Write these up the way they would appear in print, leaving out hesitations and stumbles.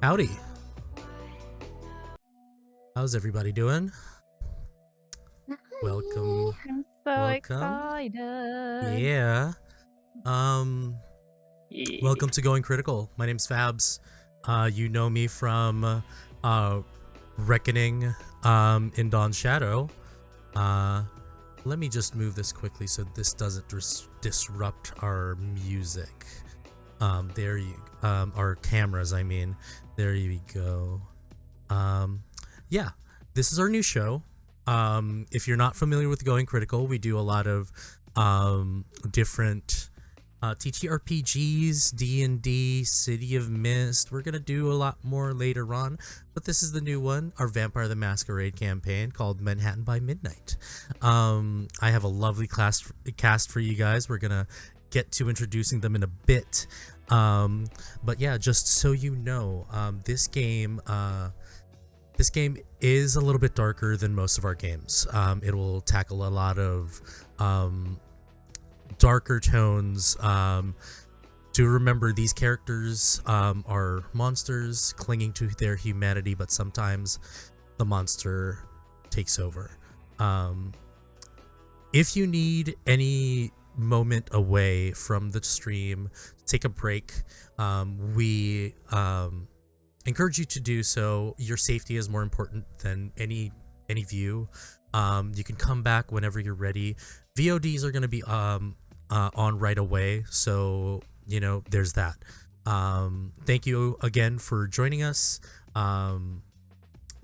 Howdy. How's everybody doing? Welcome. I'm so Welcome. excited. Yeah. Yeah. Welcome to Going Critical. My name's Fabs. You know me from Reckoning in Dawn's Shadow. Let me just move this quickly so this doesn't disrupt our music. Our cameras, I mean. There you go. Yeah, this is our new show. If you're not familiar with Going Critical, we do a lot of different TTRPGs, D&D, City of Mist. We're gonna do a lot more later on, but this is the new one, our Vampire the Masquerade campaign called Manhattan by Midnight. I have a lovely cast for you guys. We're gonna get to introducing them in a bit. But yeah, just so you know, this game is a little bit darker than most of our games. It will tackle a lot of darker tones. Do remember these characters are monsters clinging to their humanity, but sometimes the monster takes over. If you need any moment away from the stream, take a break. We encourage you to do so. Your safety is more important than any view. You can come back whenever you're ready. VODs are going to be on right away, so you know there's that. Thank you again for joining us.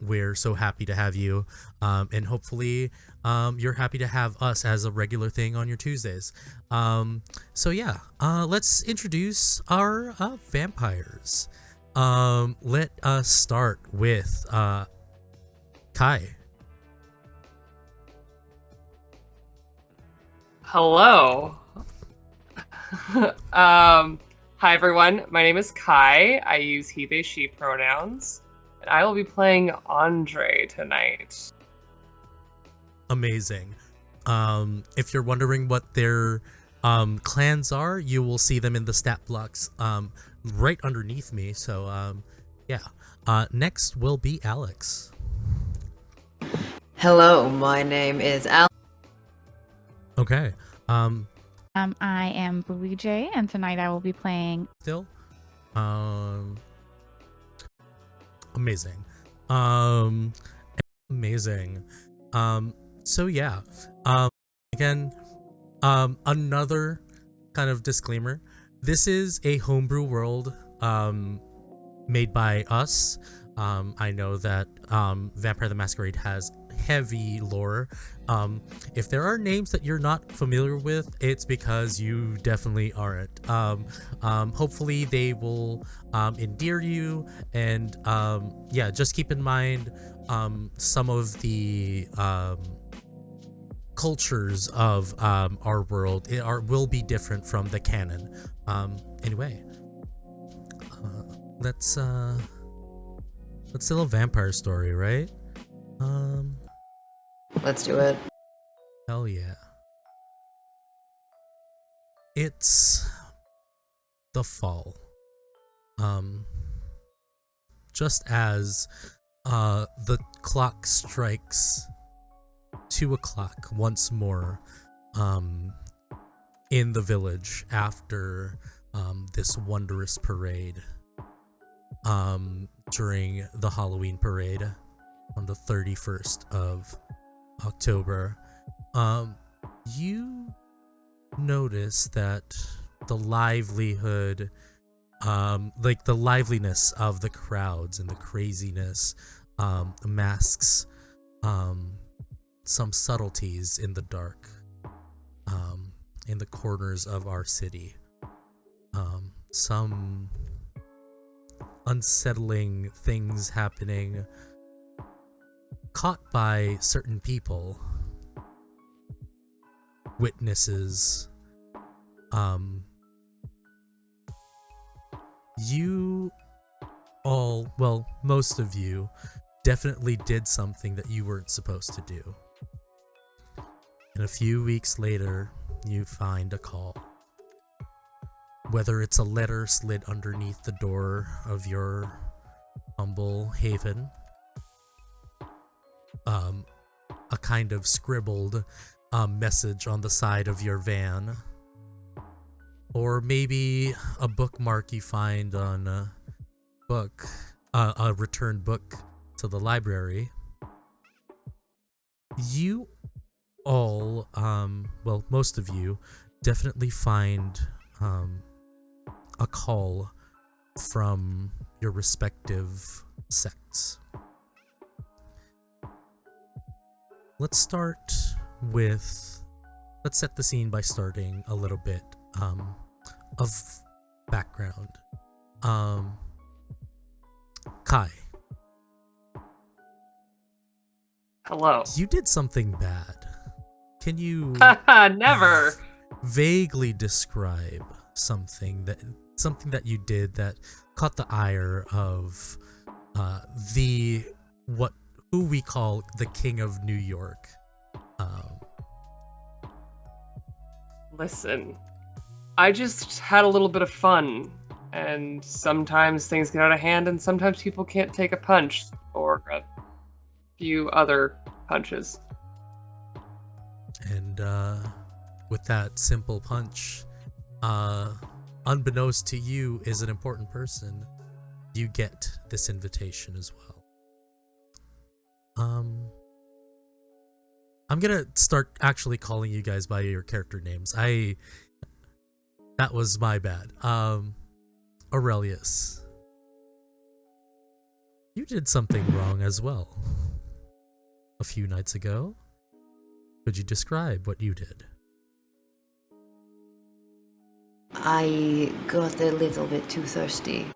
We're so happy to have you, and hopefully you're happy to have us as a regular thing on your Tuesdays. So yeah, let's introduce our vampires. Let us start with Kai. Hello. Hi everyone. My name is Kai. I use he, they, she pronouns, and I will be playing Andre tonight. Amazing. If you're wondering what their clans are, you will see them in the stat blocks right underneath me. So yeah. Next will be Alex. Hello, my name is Al. Okay. I am Booby J, and tonight I will be playing. Still. Amazing. Amazing. So yeah. Again, another kind of disclaimer. This is a homebrew world made by us. I know that Vampire the Masquerade has heavy lore. If there are names that you're not familiar with, it's because you definitely aren't. Hopefully they will endear you, and yeah, just keep in mind some of the cultures of our world will be different from the canon. Anyway, let's tell a vampire story, right? Let's do it. Hell yeah. It's the fall. Just as the clock strikes 2 o'clock once more in the village after this wondrous parade during the Halloween parade on the 31st of October, you notice that the livelihood, like the liveliness of the crowds and the craziness masks some subtleties in the dark, in the corners of our city. Some unsettling things happening, caught by certain people, witnesses. You all, well, most of you definitely did something that you weren't supposed to do. And a few weeks later, you find a call. Whether it's a letter slid underneath the door of your humble haven. A kind of scribbled message on the side of your van. Or maybe a bookmark you find on a returned book to the library. You all, well, most of you, definitely find a call from your respective sects. Let's set the scene by starting a little bit of background. Kai, Hello. you did something bad. Can you Never. vaguely describe something that you did that caught the ire of who we call the King of New York? Listen, I just had a little bit of fun, and sometimes things get out of hand, and sometimes people can't take a punch or a few other punches. And with that simple punch, unbeknownst to you is an important person, you get this invitation as well. I'm gonna start actually calling you guys by your character names. That was my bad. Aurelius, you did something wrong as well. A few nights ago. Could you describe what you did? I got a little bit too thirsty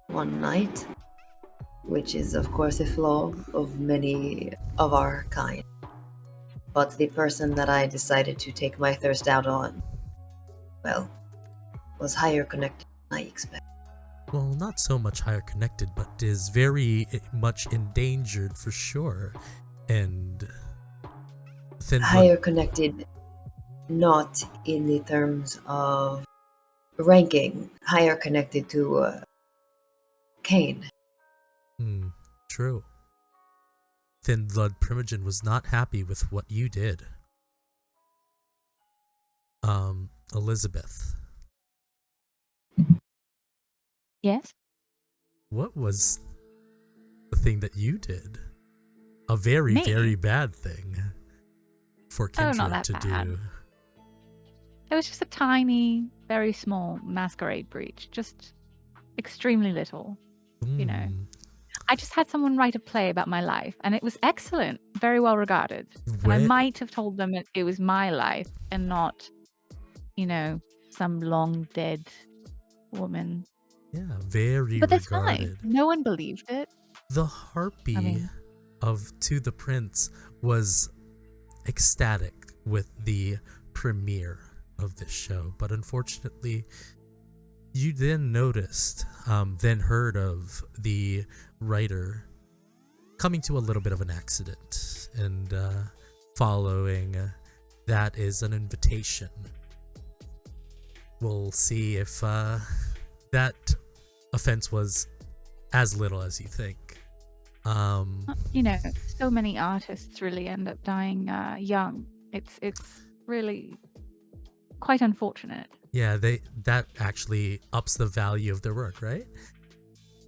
one night, which is of course a flaw of many of our kind. But the person that I decided to take my thirst out on, well, was higher connected than I expected. Well, not so much higher connected, but is very much endangered for sure. And higher connected, not in the terms of ranking, higher connected to Cain. True. Thin Blood Primogen was not happy with what you did. Elizabeth. Yes? What was the thing that you did? A very, Me? very bad thing for kindred not that to bad. do. It was just a tiny, very small masquerade breach. Just extremely little. You know. I just had someone write a play about my life, and it was excellent, very well regarded. And I might have told them it was my life and not, some long dead woman. Yeah, very But that's regarded. fine. No one believed it. The harpy of To the Prince was ecstatic with the premiere of this show, but unfortunately you then heard of the writer coming to a little bit of an accident, and following that is an invitation. We'll see if that offense was as little as you think. So many artists really end up dying young. It's really quite unfortunate. Yeah, that actually ups the value of their work, right?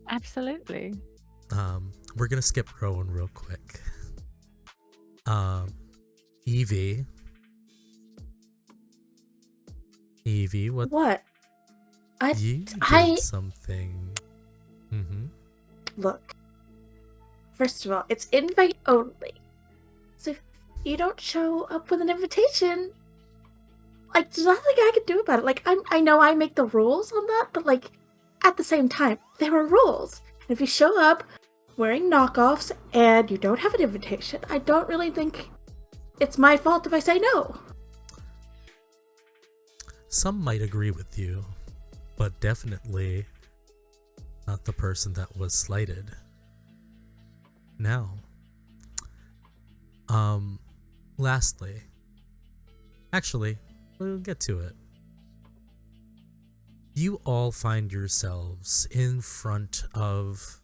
Absolutely. We're gonna skip Rowan real quick. Evie, What? you did something. Look. First of all, it's invite only. So if you don't show up with an invitation, there's nothing I can do about it. I know I make the rules on that, but at the same time, there are rules. And if you show up wearing knockoffs and you don't have an invitation, I don't really think it's my fault if I say no. Some might agree with you, but definitely not the person that was slighted. Now, lastly, actually, we'll get to it. You all find yourselves in front of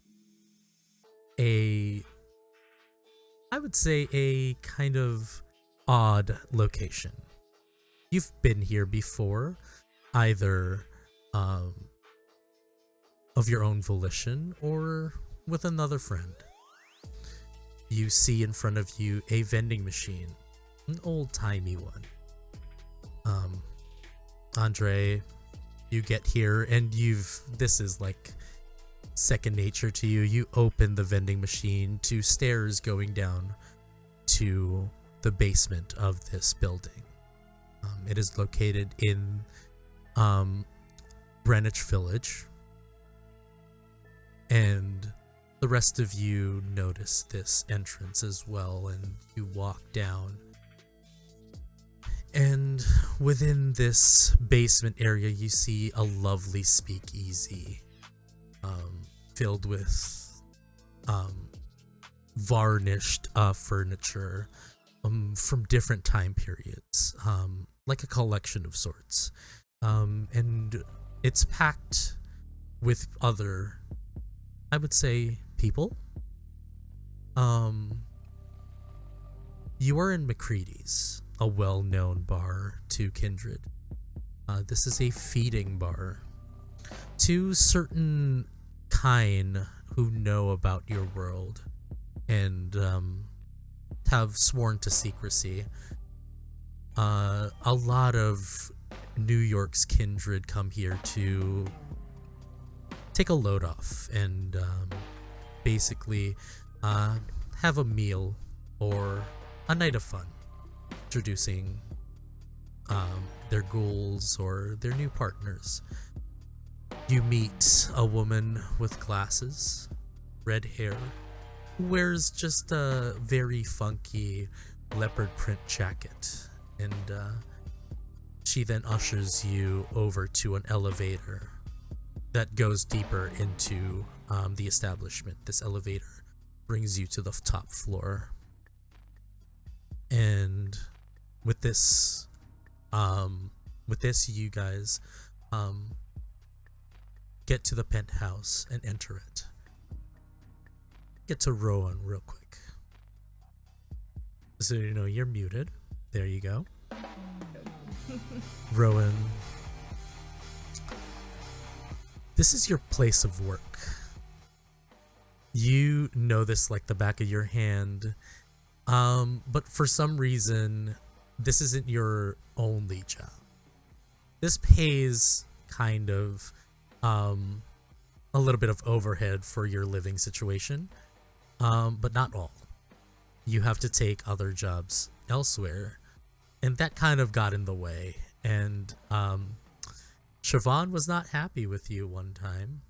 I would say a kind of odd location. You've been here before, either of your own volition or with another friend. You see in front of you a vending machine, an old-timey one. Andre, you get here and this is like second nature to you. You open the vending machine to stairs going down to the basement of this building. It is located in Greenwich Village, and the rest of you notice this entrance as well, and you walk down. And within this basement area, you see a lovely speakeasy filled with varnished furniture from different time periods, like a collection of sorts. And it's packed with other, I would say, people. You are in McCready's, a well-known bar to Kindred. This is a feeding bar to certain kind who know about your world and have sworn to secrecy. A lot of New York's Kindred come here to take a load off and basically have a meal or a night of fun, introducing their ghouls or their new partners. You meet a woman with glasses, red hair, who wears just a very funky leopard print jacket, and she then ushers you over to an elevator that goes deeper into the establishment. This elevator brings you to the top floor, and with this you guys get to the penthouse and enter it. Get to Rowan real quick. So you know you're muted. There you go. Rowan, this is your place of work. You know this like the back of your hand. But for some reason, this isn't your only job. This pays kind of a little bit of overhead for your living situation, but not all. You have to take other jobs elsewhere, and that kind of got in the way. And Siobhan was not happy with you one time.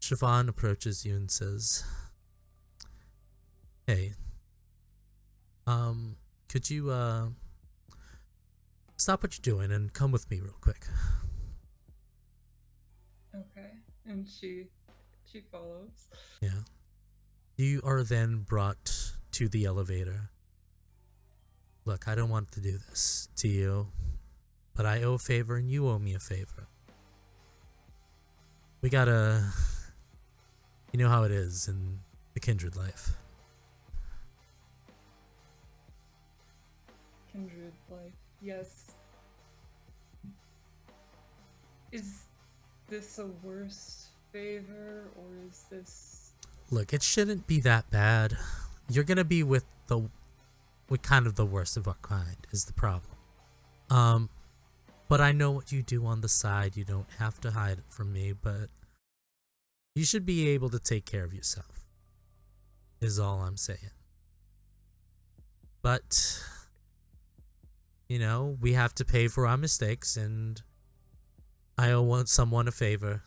Siobhan approaches you and says, "Hey, could you stop what you're doing and come with me real quick?" Okay, and she follows. Yeah. You are then brought to the elevator. Look, I don't want to do this to you, but I owe a favor and you owe me a favor. We gotta... You know how it is in the Kindred life. Kindred life, yes. Is this a worse favor, or is this... Look, it shouldn't be that bad. You're gonna be with kind of the worst of our kind is the problem. But I know what you do on the side. You don't have to hide it from me, but you should be able to take care of yourself, is all I'm saying. But, you know, we have to pay for our mistakes, and I owe someone a favor.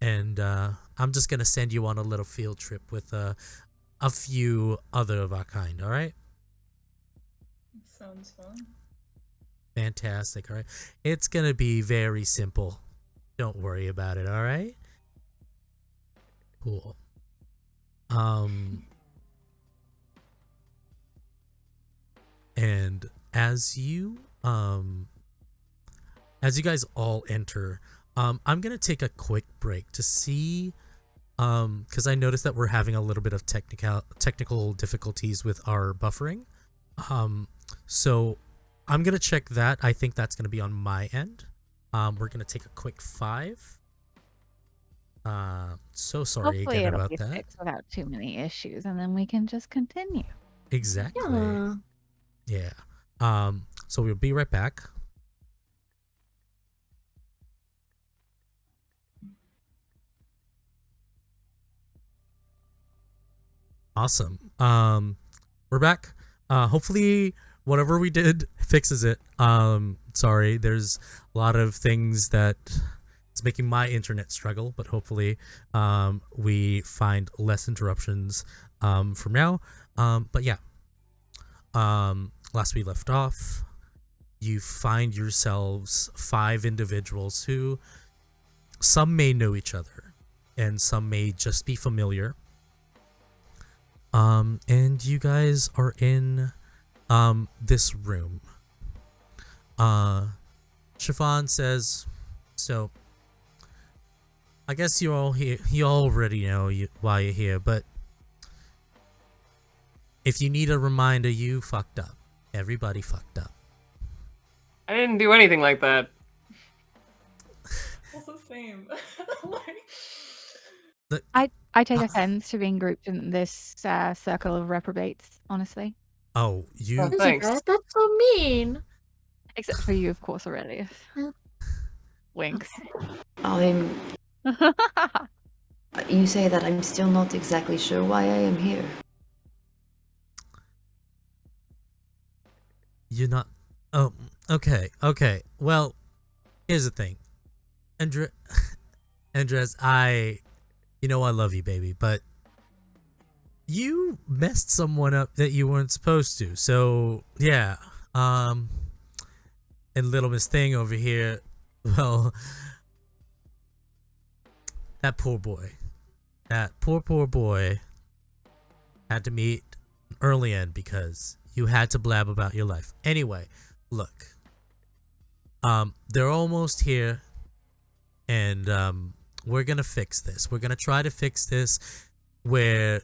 And I'm just gonna send you on a little field trip with a few other of our kind, alright? Sounds fun. Fantastic, alright? It's gonna be very simple. Don't worry about it, alright? Cool. And as you guys all enter, I'm gonna take a quick break to see because I noticed that we're having a little bit of technical difficulties with our buffering. So I'm gonna check that. I think that's gonna be on my end. We're gonna take a quick 5. So sorry Hopefully again it'll about be that. fixed without too many issues, and then we can just continue. Exactly. Yeah. Yeah. So we'll be right back. Awesome. We're back. Hopefully whatever we did fixes it. Sorry, there's a lot of things that it's making my internet struggle, but hopefully we find less interruptions from now. But yeah. Last we left off, you find yourselves 5 individuals who some may know each other and some may just be familiar. And you guys are in this room. Siobhan says, so I guess you already know why you're here, but if you need a reminder, you fucked up. Everybody fucked up. I didn't do anything like that. Also same. Like, I take offense to being grouped in this circle of reprobates, honestly. Oh, you... Oh, thanks. Elizabeth, that's so mean. Except for you, of course, Aurelius. Winks. You say that I'm still not exactly sure why I am here. You're not... Oh, okay. Well, here's the thing. Andres, I love you, baby, but you messed someone up that you weren't supposed to. So, yeah. And little Miss Thing over here, well, that poor boy. That poor boy had to meet an early end because you had to blab about your life. Anyway, look. They're almost here, and we're gonna fix this. We're gonna try to fix this where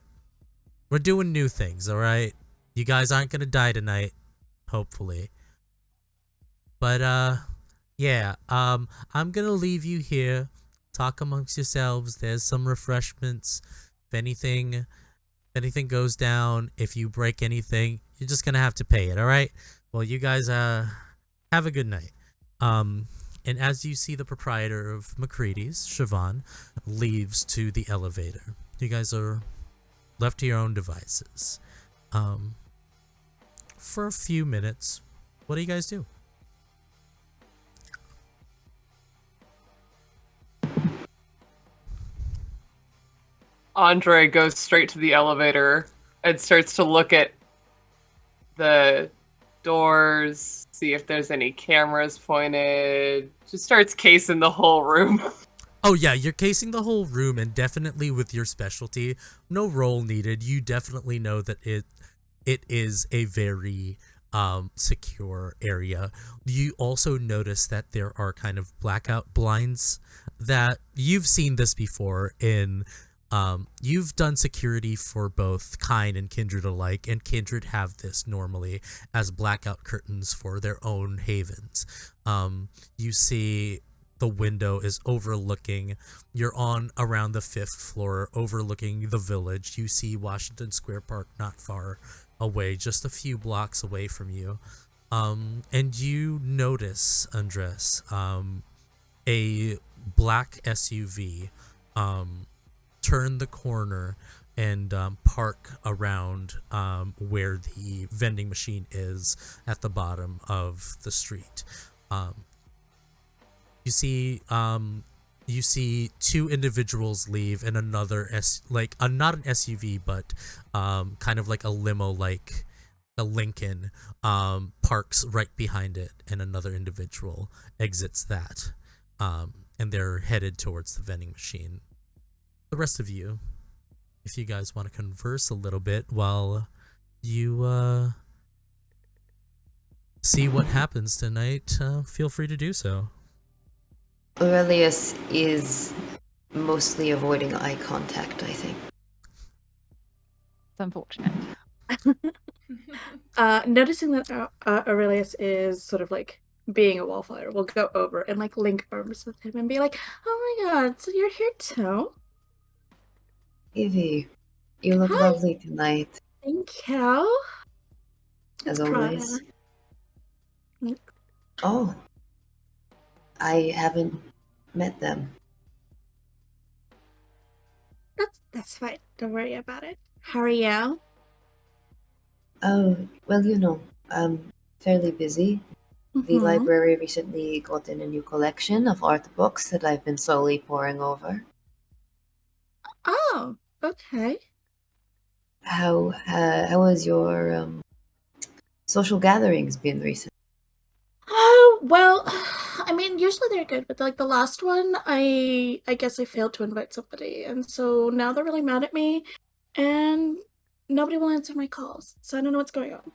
we're doing new things, alright? You guys aren't gonna die tonight, hopefully. But yeah, I'm gonna leave you here. Talk amongst yourselves. There's some refreshments. If anything goes down, if you break anything, you're just gonna have to pay it, alright? Well, you guys have a good night. And as you see the proprietor of Macready's, Siobhan, leaves to the elevator. You guys are left to your own devices. For a few minutes, what do you guys do? Andre goes straight to the elevator and starts to look at the doors, see if there's any cameras pointed. Just starts casing the whole room. Oh yeah, you're casing the whole room, and definitely with your specialty, no roll needed. You definitely know that it is a very secure area. You also notice that there are kind of blackout blinds that you've seen this before in you've done security for both Kind and Kindred alike, and Kindred have this normally as blackout curtains for their own havens. You see the window is overlooking, you're on around the 5th floor overlooking the village. You see Washington Square Park not far away, just a few blocks away from you. And you notice, Andres, a black SUV turn the corner and park around where the vending machine is at the bottom of the street. You see 2 individuals leave, and another not an SUV, but kind of like a limo, like a Lincoln, parks right behind it, and another individual exits that, and they're headed towards the vending machine. The rest of you, if you guys want to converse a little bit while you see what happens tonight, feel free to do so. Aurelius is mostly avoiding eye contact, I think. It's unfortunate. Noticing that Aurelius is sort of like being a wallflower, we'll go over and like link arms with him and be like, "Oh my god, so you're here too? Evie, you look Hi. lovely tonight, Thank you." as It's Prada. always. Oh, I haven't met them. That's fine. Don't worry about it. How are you? Oh, well, I'm fairly busy. The Mhm. library recently got in a new collection of art books that I've been slowly poring over. Oh, okay. How has your social gatherings been recently? Oh, well, I mean, usually they're good, but like the last one, I guess I failed to invite somebody, and so now they're really mad at me, and nobody will answer my calls, so I don't know what's going on.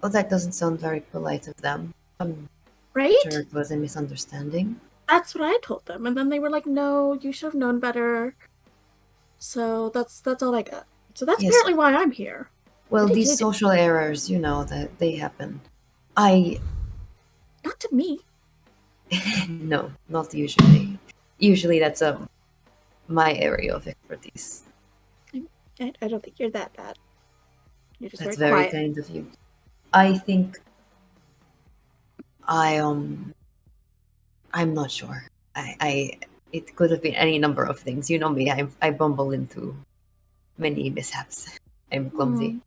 Oh, that doesn't sound very polite of them. I'm Right? sure it was a misunderstanding. That's what I told them, and then they were like, "No, you should have known better." So that's all I got. So that's Yes. apparently why I'm here. Well, What did these you do? social errors, that they happen. I Not to me. no, not usually. Usually that's my area of expertise. I don't think you're that bad. You're just That's very very quiet. kind of you. I think I'm not sure. I it could have been any number of things. You know me, I bumble into many mishaps. I'm clumsy.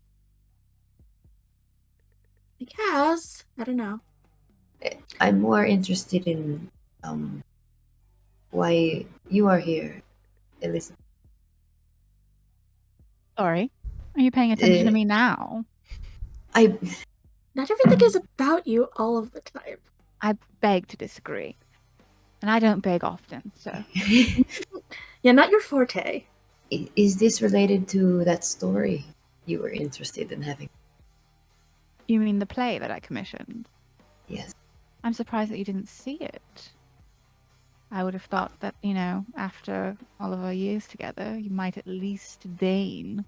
I guess. I don't know. I'm more interested in why you are here, Elizabeth. Sorry. Are you paying attention to Uh, me now? I Not everything is about you all of the time. I beg to disagree. And I don't beg often, so. Yeah, not your forte. is this related to that story you were interested in having? You mean the play that I commissioned? Yes. I'm surprised that you didn't see it. I would have thought that, after all of our years together, you might at least deign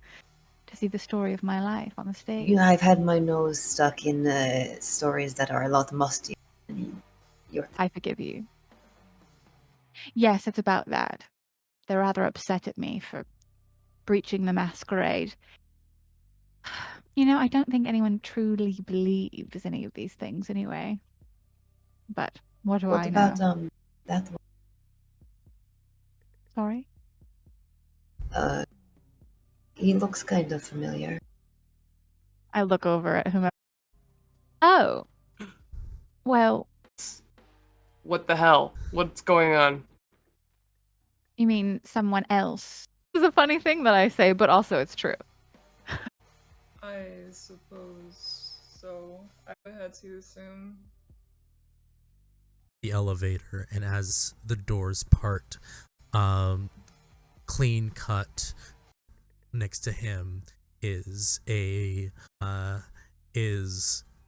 to see the story of my life on the stage. I've had my nose stuck in stories that are a lot mustier than your. I forgive you. Yes, it's about that. They're rather upset at me for breaching the masquerade. I don't think anyone truly believes any of these things anyway. But what do What I about know? that one? Sorry? He looks kind of familiar. I look over at whomever. Oh. Well, What the hell? What's going on? you mean someone else? This is a funny thing that I say, but also it's true. I suppose so. I had to assume. The elevator, and as the doors part, clean cut next to him is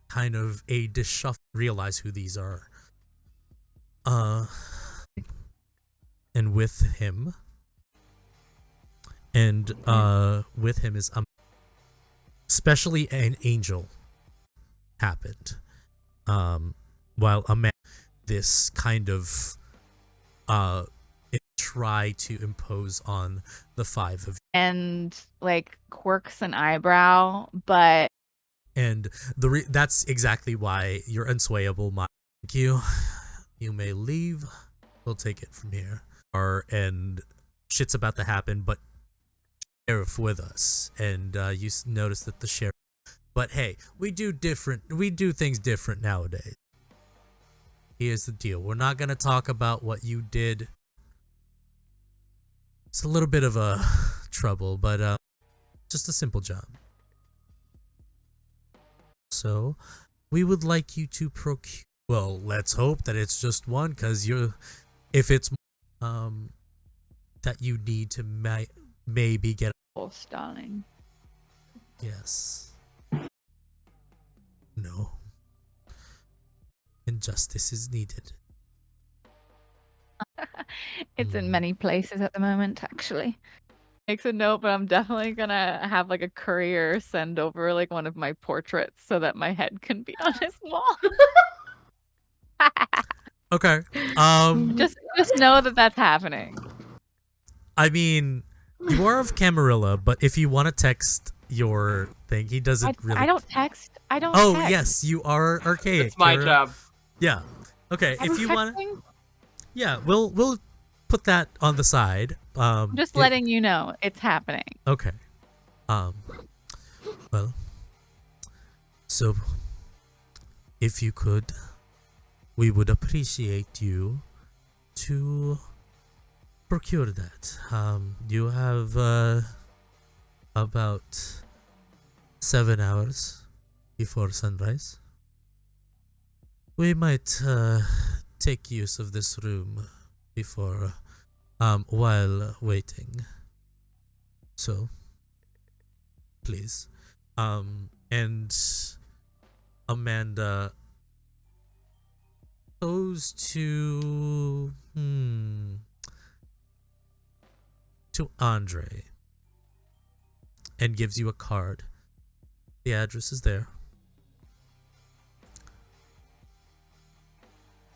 kind of a disshuffle. Realize who these are. And with him is especially an angel happened. While a man this kind of try to impose on the five of you. And like quirks an eyebrow, but And that's exactly why you're unswayable. Thank you. You may leave. We'll take it from here. And shit's about to happen, but sheriff with us, and you notice that the sheriff. But hey, we do things different nowadays. Here's the deal: we're not gonna talk about what you did. It's a little bit of a trouble, but just a simple job. So, we would like you to procure. Well, let's hope that it's just one, because if it's that you need to maybe get. oh, darling. Yes. No. And justice is needed. It's in many places at the moment, actually. Makes a note, but I'm definitely gonna have like a courier send over like one of my portraits so that my head can be on his wall. Okay. Just know that that's happening. I mean, you are of Camarilla, but if you want to text your thing, he doesn't really. I don't text. I don't. Oh text. yes, you are archaic. It's my Kira. job. Yeah. Okay. I'm If you want, texting. yeah, we'll put that on the side. I'm just letting you know it's happening. Okay. Well. So, if you could, we would appreciate you to procure that. You have about 7 hours before sunrise. We might take use of this room before while waiting. So please. And Amanda goes to Andre and gives you a card. The address is there.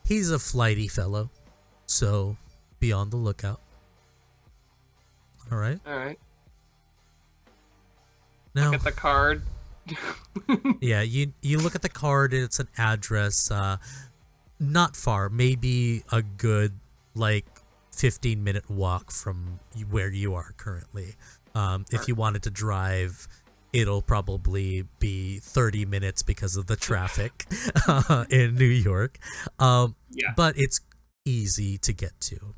He's a flighty fellow, so be on the lookout. All right. All right. Now, Look at the card. yeah, you look at the card and it's an address, not far, maybe a good 15-minute walk from where you are currently. If you wanted to drive, it'll probably be 30 minutes because of the traffic in New York. Yeah. But it's easy to get to.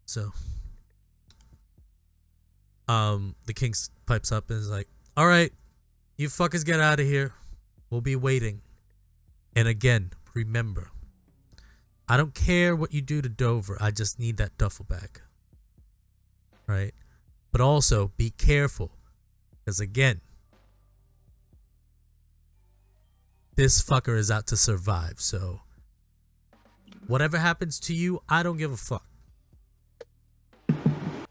So the king pipes up and is like, all right, you fuckers get out of here. We'll be waiting. And again, remember, I don't care what you do to Dover. I just need that duffel bag. Right? But also be careful. Because again, this fucker is out to survive. So whatever happens to you, I don't give a fuck.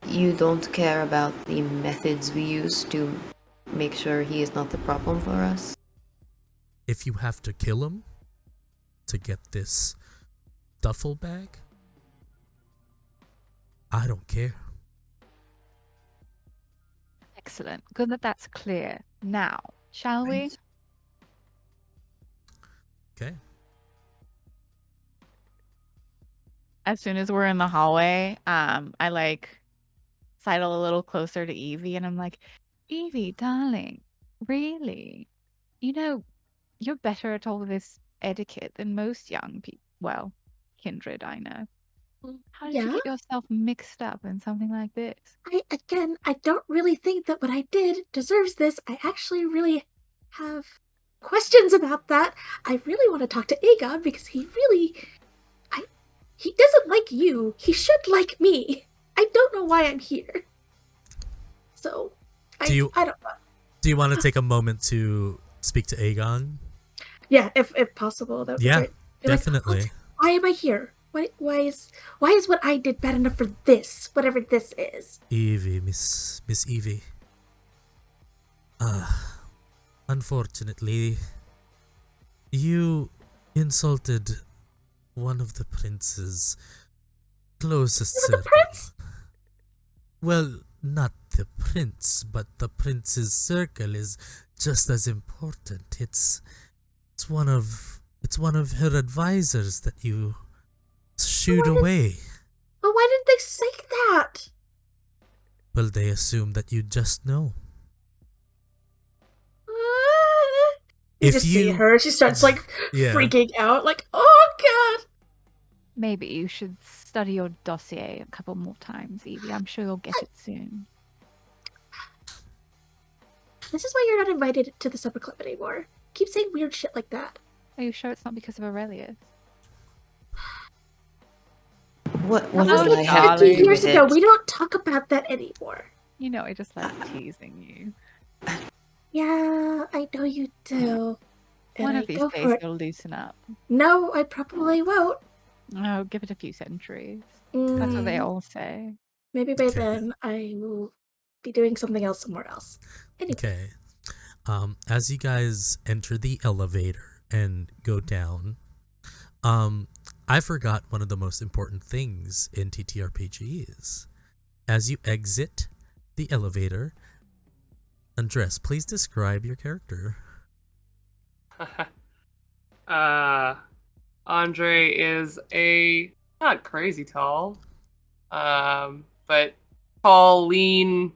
You don't care about the methods we use to make sure he is not the problem for us? If you have to kill him to get this duffel bag, I don't care. Excellent. Good that that's clear. Now, shall we? Right. Okay. As soon as we're in the hallway, I sidle a little closer to Evie and I'm like, Evie, darling, really? You're better at all this etiquette than most young people. Well, kindred, I know. How did you Yeah? get yourself mixed up in something like this? I don't really think that what I did deserves this. I actually really have questions about that. I really want to talk to Aegon because he doesn't like you. He should like me. I don't know why I'm here. So, I don't know. Do you want to take a moment to speak to Aegon? Yeah, if possible, that would be great. Be like, definitely. "What? Why am I here? Why is what I did bad enough for this, whatever this is?" Evie, Miss Evie. Unfortunately, you insulted one of the prince's closest The circle. prince? Well, not the prince, but the prince's circle is just as important. It's one of her advisors that you shooed away. Well, why didn't they say that? Well, they assume that you just know. You just see her. She starts freaking out, oh god. Maybe you should study your dossier a couple more times, Evie. I'm sure you'll get it soon. This is why you're not invited to the supper club anymore. Keep saying weird shit like that. Are you sure it's not because of Aurelius? What Oh, did I have to darling. do Years with ago, it? we don't talk about that anymore. I just like teasing you. Yeah, I know you do. and One I of these go days for it. you'll loosen up. No, I probably won't. Oh, give it a few centuries. That's what they Mm, all say. maybe by Okay. then I will be doing something else somewhere else. Anyway, Okay. As you guys enter the elevator and go down, I forgot one of the most important things in TTRPGs. As you exit the elevator, Andres, please describe your character. Andre is not crazy tall, but tall, lean,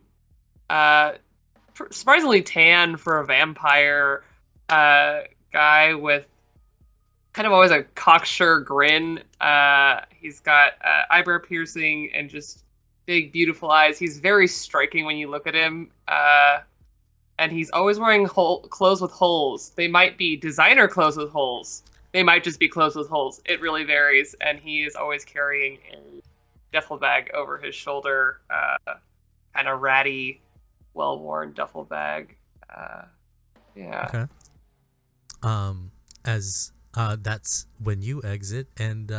surprisingly tan for a vampire guy with kind of always a cocksure grin. He's got eyebrow piercing and just big, beautiful eyes. He's very striking when you look at him. And he's always wearing clothes with holes. They might be designer clothes with holes. They might just be clothes with holes. It really varies. And he is always carrying a duffel bag over his shoulder, kind of ratty, well-worn duffel bag. Yeah. Okay. As that's when you exit, and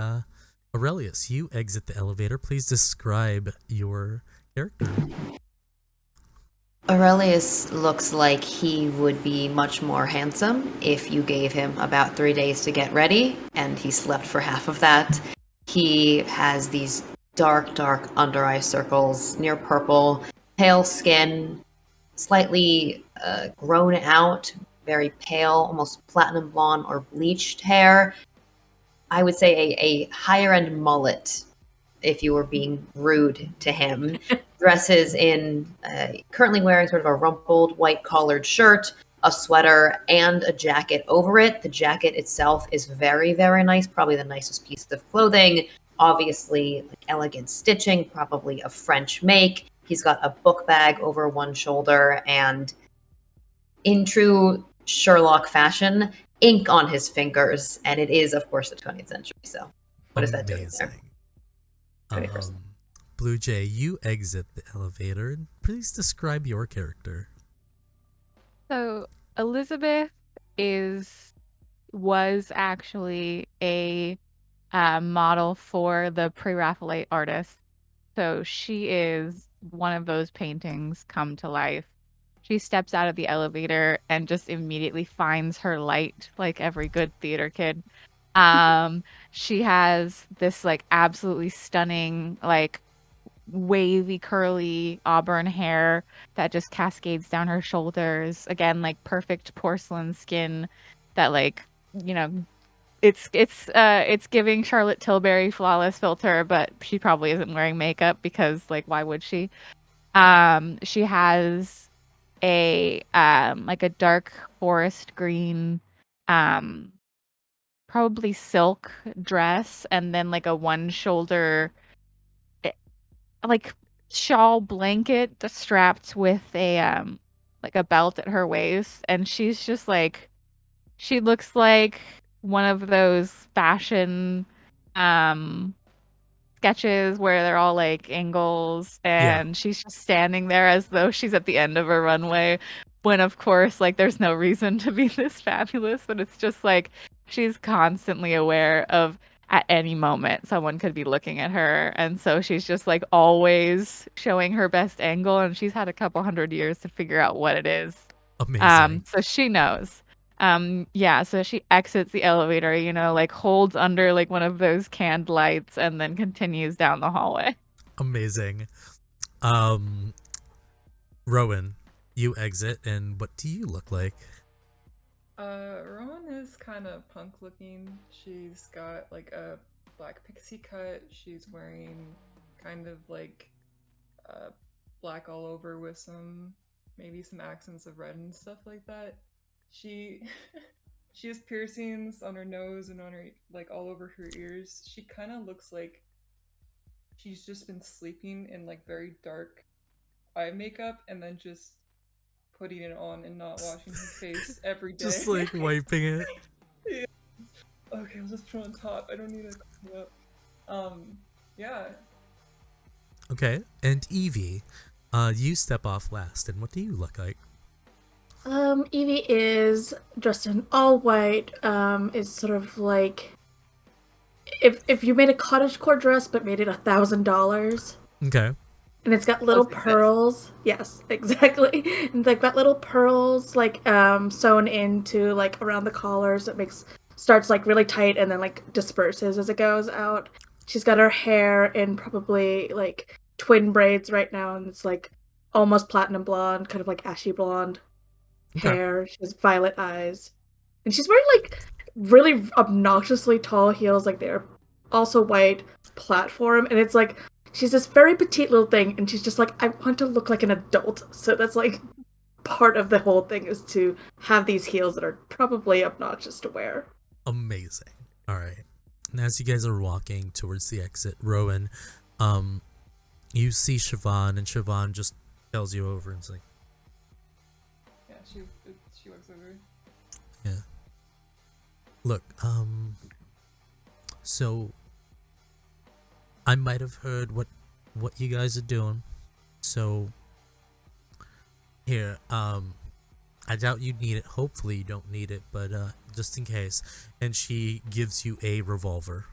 Aurelius, you exit the elevator. Please describe your character. Aurelius looks like he would be much more handsome if you gave him about 3 days to get ready, and he slept for half of that. He has these dark, dark under eye circles, near purple, pale skin, slightly grown out, very pale, almost platinum blonde or bleached hair. I would say a higher end mullet, if you were being rude to him. Dresses in, currently wearing sort of a rumpled white collared shirt, a sweater, and a jacket over it. The jacket itself is very, very nice, probably the nicest piece of clothing. Obviously, like, elegant stitching, probably a French make. He's got a book bag over one shoulder, and in true Sherlock fashion, ink on his fingers. And it is, of course, the 20th century. So, what is that doing there? Amazing. Very personal. Blue Jay, you exit the elevator. Please describe your character. So Elizabeth was actually a model for the Pre-Raphaelite artist. So she is one of those paintings come to life. She steps out of the elevator and just immediately finds her light, like every good theater kid. She has this like absolutely stunning, like wavy, curly auburn hair that just cascades down her shoulders. Again, like perfect porcelain skin that like, you know, it's giving Charlotte Tilbury flawless filter, but she probably isn't wearing makeup because like why would she? She has a like a dark forest green probably silk dress, and then like a one shoulder like shawl blanket strapped with a like a belt at her waist, and she's just like she looks like one of those fashion um sketches where they're all like angles, and she's just standing there as though she's at the end of a runway, when of course like there's no reason to be this fabulous, but it's just like she's constantly aware of at any moment someone could be looking at her, and so she's just like always showing her best angle, and she's had a couple hundred years to figure out what it is. Amazing. So she knows. Yeah, so she exits the elevator, you know, like holds under like one of those canned lights and then continues down the hallway. Amazing. Rowan, you exit, and what do you look like? Rowan is kind of punk looking. She's got like a black pixie cut. She's wearing kind of like black all over with maybe some accents of red and stuff like that. She has piercings on her nose and on her like all over her ears. She kind of looks like she's just been sleeping in like very dark eye makeup and then just putting it on and not washing her face every day. Just like wiping it. Yeah. Okay, I'll just put it on top. I don't need to clean it up. Yeah. Okay, and Evie, you step off last, and what do you look like? Evie is dressed in all white. Is sort of like if you made a cottagecore dress but made it $1,000. Okay. And it's got little pearls. Yes, exactly. And they've got little pearls like sewn into like around the collars. It starts like really tight and then like disperses as it goes out. She's got her hair in probably like twin braids right now, and it's like almost platinum blonde, kind of like ashy blonde hair. She has violet eyes. And she's wearing like really obnoxiously tall heels, like they're also white platform, and it's like she's this very petite little thing, and she's just like, I want to look like an adult. So that's like part of the whole thing, is to have these heels that are probably obnoxious to wear. Amazing. All right. And as you guys are walking towards the exit, Rowan, you see Siobhan, and Siobhan just tells you over and it's like, Yeah, she walks over. yeah. Look, so I might have heard what you guys are doing. So here, I doubt you need it. Hopefully you don't need it, but just in case. And she gives you a revolver.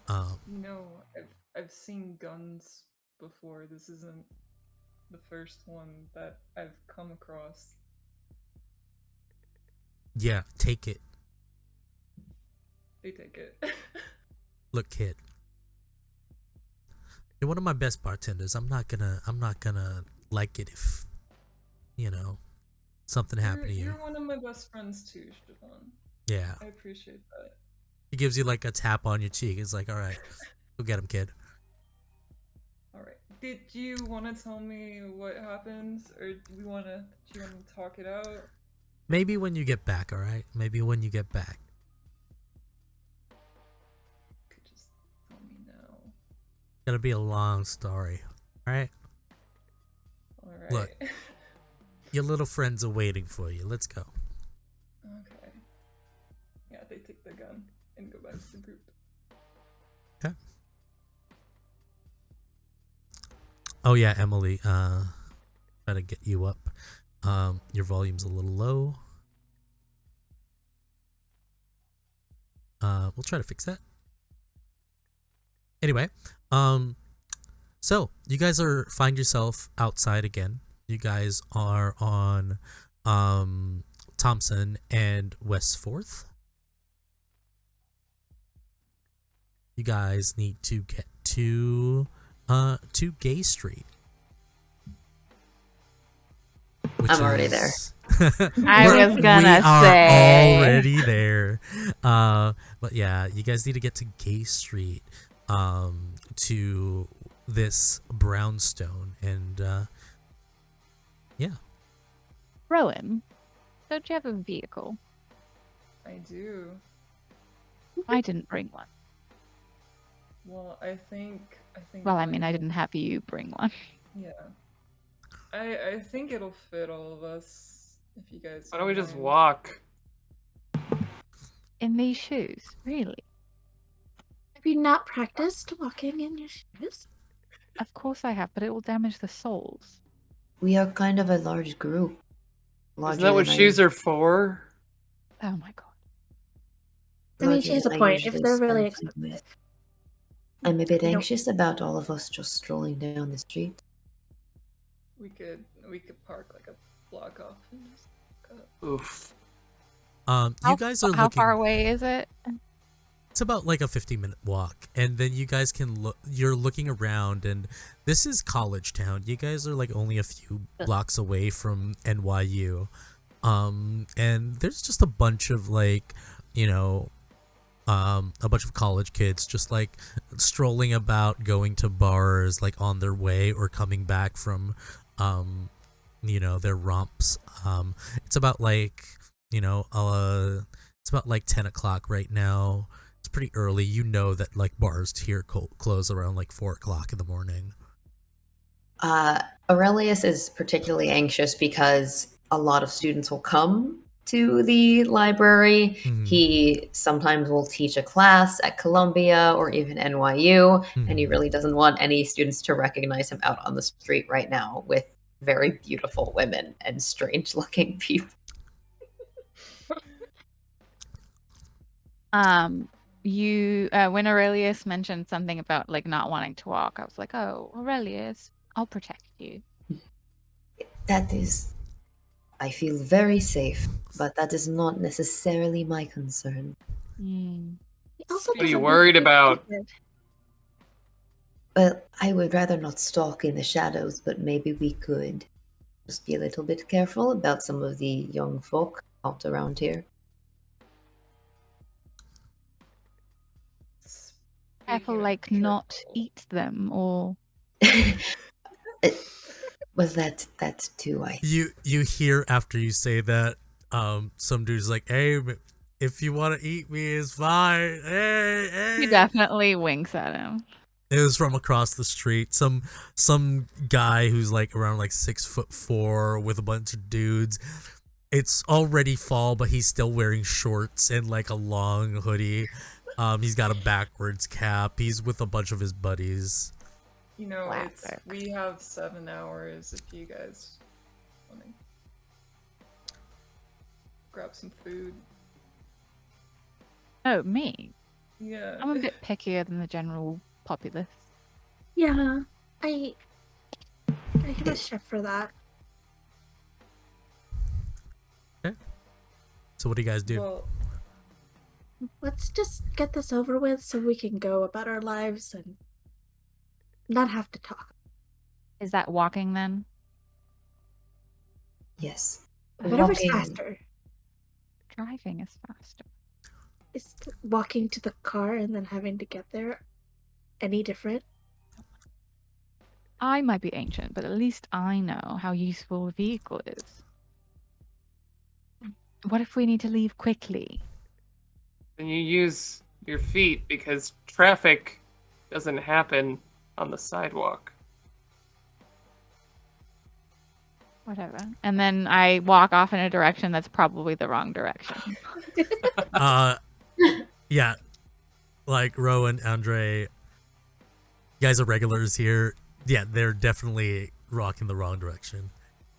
I've seen guns before. This isn't the first one that I've come across. Yeah, take it. They take it. Look, kid. You're one of my best bartenders. I'm not gonna like it if, something happened to you. You're one of my best friends too, Siobhan. Yeah. I appreciate that. He gives you like a tap on your cheek. It's like, all right, go get him, kid. All right. Did you want to tell me what happened, or do you want to talk it out? Maybe when you get back, all right? Maybe when you get back. You could just tell me now. It's gonna be a long story, all right? All right. Look, your little friends are waiting for you. Let's go. Okay. Yeah, they take the gun and go back to the group. Okay. Oh yeah, Emily, try to get you up. Your volume's a little low. We'll try to fix that. Anyway, so you guys find yourself outside again. You guys are on Thompson and West 4th. You guys need to get to Gay Street. I'm already there. I was gonna we are say. already there. But yeah, you guys need to get to Gay Street to this brownstone, and yeah. Rowan, don't you have a vehicle? I do. I didn't bring one. Well, I think. Well, I mean, I didn't have you bring one. Yeah. I think it'll fit all of us if you guys. Why don't we just mind. walk? In these shoes, really? Have you not practiced walking in your shoes? Of course I have, but it will damage the soles. We are kind of a large group. Isn't that what shoes are for? Oh my god. I mean, she has a point. If they're really expensive. I'm a bit anxious about all of us just strolling down the street. We could park like a block off and just go. Oof. You guys are How looking. far away is it? It's about like a 15-minute walk, and then you guys can look. You're looking around, and this is College Town. You guys are like only a few blocks away from NYU, and there's just a bunch of like, a bunch of college kids just like strolling about, going to bars, like on their way or coming back from, their romps. It's about like, it's about like 10 o'clock right now. It's pretty early. You know that like bars here close around like 4 o'clock in the morning. Aurelius is particularly anxious because a lot of students will come to the library. Mm-hmm. He sometimes will teach a class at Columbia or even NYU, and he really doesn't want any students to recognize him out on the street right now with very beautiful women and strange looking people. You when Aurelius mentioned something about like not wanting to walk, I was like, oh, Aurelius, I'll protect you. That is, I feel very safe, but that is not necessarily my concern. Hmm. He also What are you doesn't worried look about? good. Well, I would rather not stalk in the shadows, but maybe we could just be a little bit careful about some of the young folk out around here. Careful, Speaking of like not careful. eat them or. Well, that too, I You hear after you say that, some dude's like, "Hey, if you want to eat me, it's fine." Hey. He definitely winks at him. It was from across the street. Some guy who's like around like 6'4" with a bunch of dudes. It's already fall, but he's still wearing shorts and like a long hoodie. He's got a backwards cap. He's with a bunch of his buddies. You know, Classic. we have 7 hours if you guys want to grab some food. Oh, me? Yeah. I'm a bit pickier than the general populace. Yeah, I have a chef for that. So what do you guys do? Well, Let's just get this over with so we can go about our lives and not have to talk. Is that walking then? yes. Whatever's Walking- faster. Driving is faster. Is walking to the car and then having to get there any different? I might be ancient, but at least I know how useful a vehicle is. What if we need to leave quickly? Then you use your feet because traffic doesn't happen on the sidewalk. Whatever. And then I walk off in a direction that's probably the wrong direction. Yeah, like Ro and Andre, you guys are regulars here. Yeah, they're definitely rocking the wrong direction.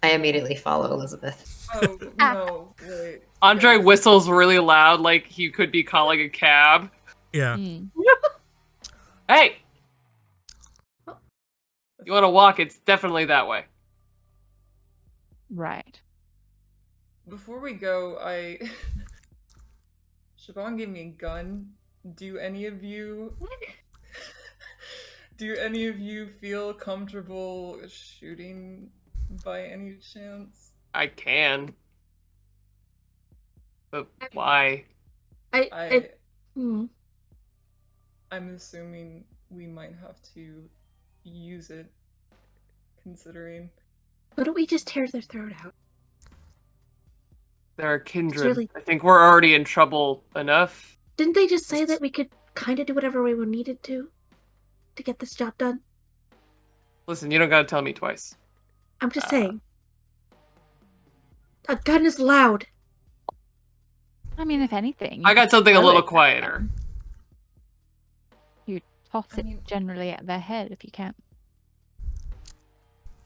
I immediately follow Elizabeth. oh no, wait. Andre guys. whistles really loud like he could be calling a cab. Yeah. Mm. Hey! You want to walk? It's definitely that way. Right. Before we go, Siobhan gave me a gun. Do any of you feel comfortable shooting by any chance? I can. But why? I'm assuming we might have to use it, considering. Why don't we just tear their throat out? There are kindred. really- I think we're already in trouble enough. Didn't they just say that we could kind of do whatever we needed to get this job done? Listen, you don't gotta tell me twice. I'm just saying. A gun is loud. I mean, if anything, I got could something a throw little it at quieter. them. You toss I it mean- generally at their head if you can.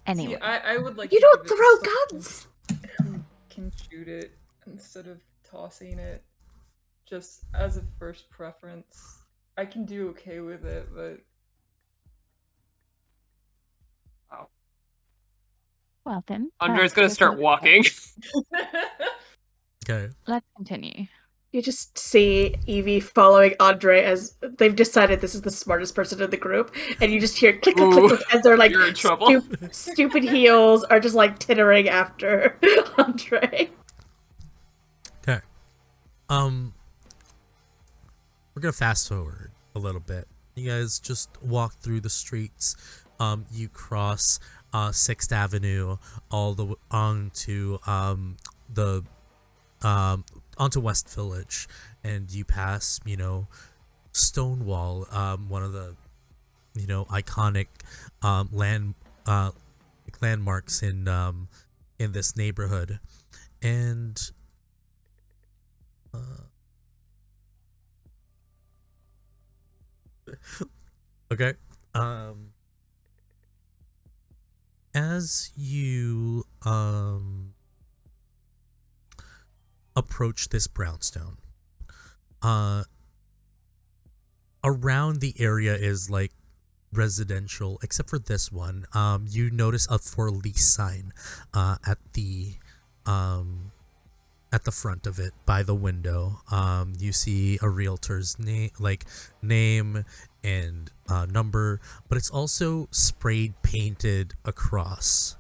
Anyway. See, I would like You to don't give it throw to guns! someone who can shoot it instead of tossing it, just as a first preference. I can do okay with it, but Well then. Andre's that's gonna just start okay. walking. Okay. Let's continue. You just see Evie following Andre as they've decided this is the smartest person in the group, and you just hear click, click, click, Ooh, click as their like you're in trouble. stupid heels are just like tittering after Andre. Okay. We're gonna fast forward a little bit. You guys just walk through the streets. You cross 6th Avenue all the onto onto West Village, and you pass, Stonewall, one of the, iconic landmarks in this neighborhood, and okay, as you approach this brownstone, around the area is like residential, except for this one. You notice a for lease sign at the front of it by the window. You see a realtor's name and number, but it's also sprayed painted across.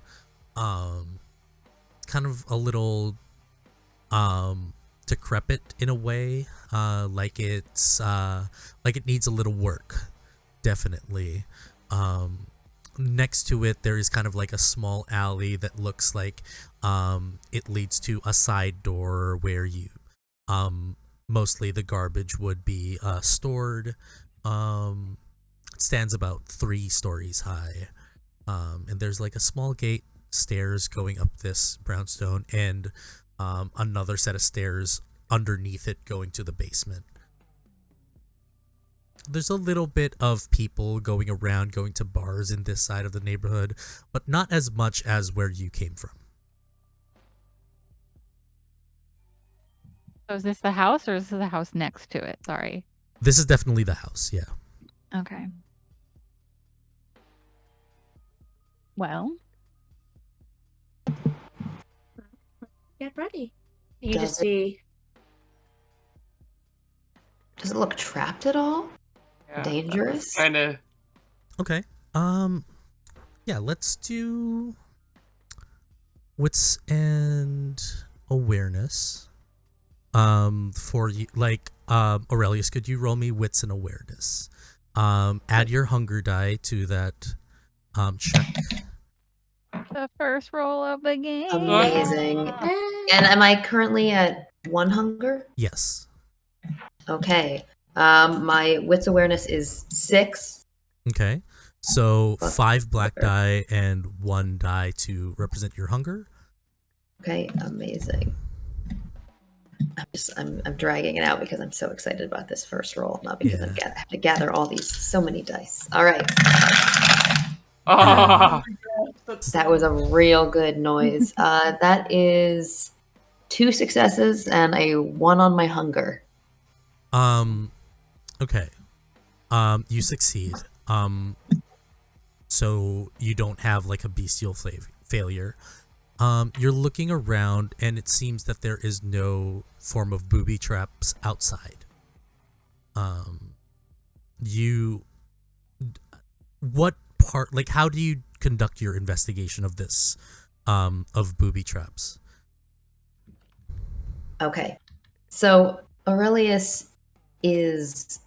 Kind of a little decrepit in a way, like it needs a little work, definitely. Next to it, there is kind of like a small alley that looks like it leads to a side door where you mostly the garbage would be stored. It stands about 3 stories high, and there's like a small gate, stairs going up this brownstone, and another set of stairs underneath it going to the basement. There's a little bit of people going around, going to bars in this side of the neighborhood, but not as much as where you came from. So is this the house or is this the house next to it? Sorry. This is definitely the house, yeah. Okay. Well, Get ready. You Does just it- see. Does it look trapped at all? Yeah, Dangerous? Kind of. Okay. Yeah, let's do wits and awareness. For you, like, Aurelius, could you roll me wits and awareness? Add your hunger die to that check. the first roll of the game. Amazing. And am I currently at 1 hunger? Yes. Okay. My wits awareness is 6. Okay. So 5 black die and 1 die to represent your hunger. Okay, amazing. I'm dragging it out because I'm so excited about this first roll, not because I have to gather all these so many dice. All right, Oh, that was a real good noise. That is 2 successes and a 1 on my hunger. Okay. You succeed. So you don't have like a bestial failure. You're looking around and it seems that there is no form of booby traps outside. What part, like, how do you conduct your investigation of this, of booby traps? Okay, so Aurelius is,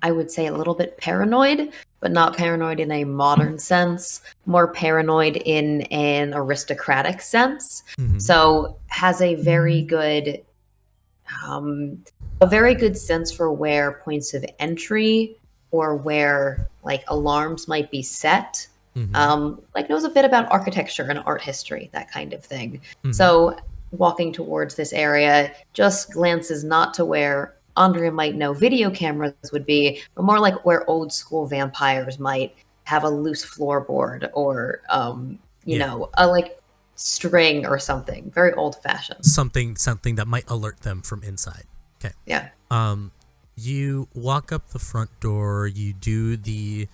I would say, a little bit paranoid, but not paranoid in a modern sense, more paranoid in an aristocratic sense. Mhm. So has a very good sense for where points of entry or where like alarms might be set. Mhm. Like knows a bit about architecture and art history, that kind of thing. Mhm. So walking towards this area, just glances not to where Andrea might know video cameras would be, but more like where old school vampires might have a loose floorboard or Yeah. know, a like string or something. Very old fashioned. Something that might alert them from inside. Okay. Yeah. You walk up the front door, you do the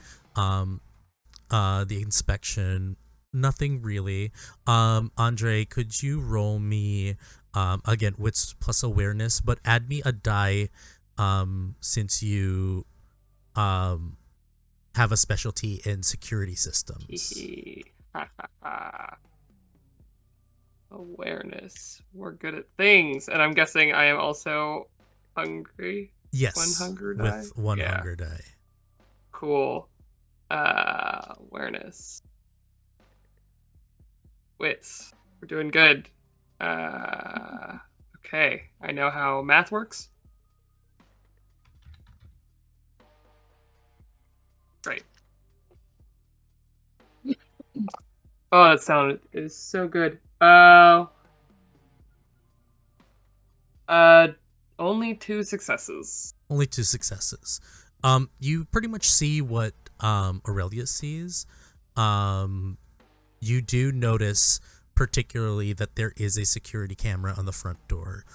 inspection. Nothing really. Andre, could you roll me again wits plus awareness, but add me a die since you have a specialty in security systems. Awareness. We're good at things, and I'm guessing I am also hungry. Yes. 1 hunger die. With 1 Yeah. hunger die. Cool. Awareness. Wits. We're doing good. Okay. I know how math works. Great. Oh, that sound is so good. Only 2 successes. Only 2 successes. You pretty much see what Aurelius sees. You do notice particularly that there is a security camera on the front door,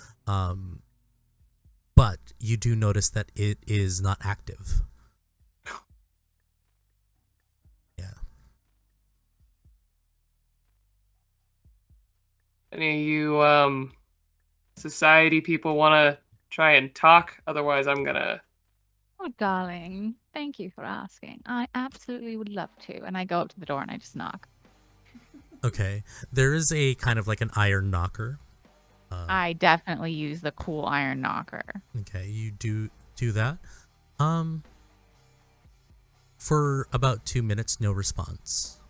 but you do notice that it is not active. Yeah. Any of you society people want to try and talk? Otherwise, I'm gonna. Oh, darling, thank you for asking. I absolutely would love to. And I go up to the door and I just knock. Okay. There is a kind of like an iron knocker. I definitely use the cool iron knocker. Okay, you do that. For about 2 minutes, no response.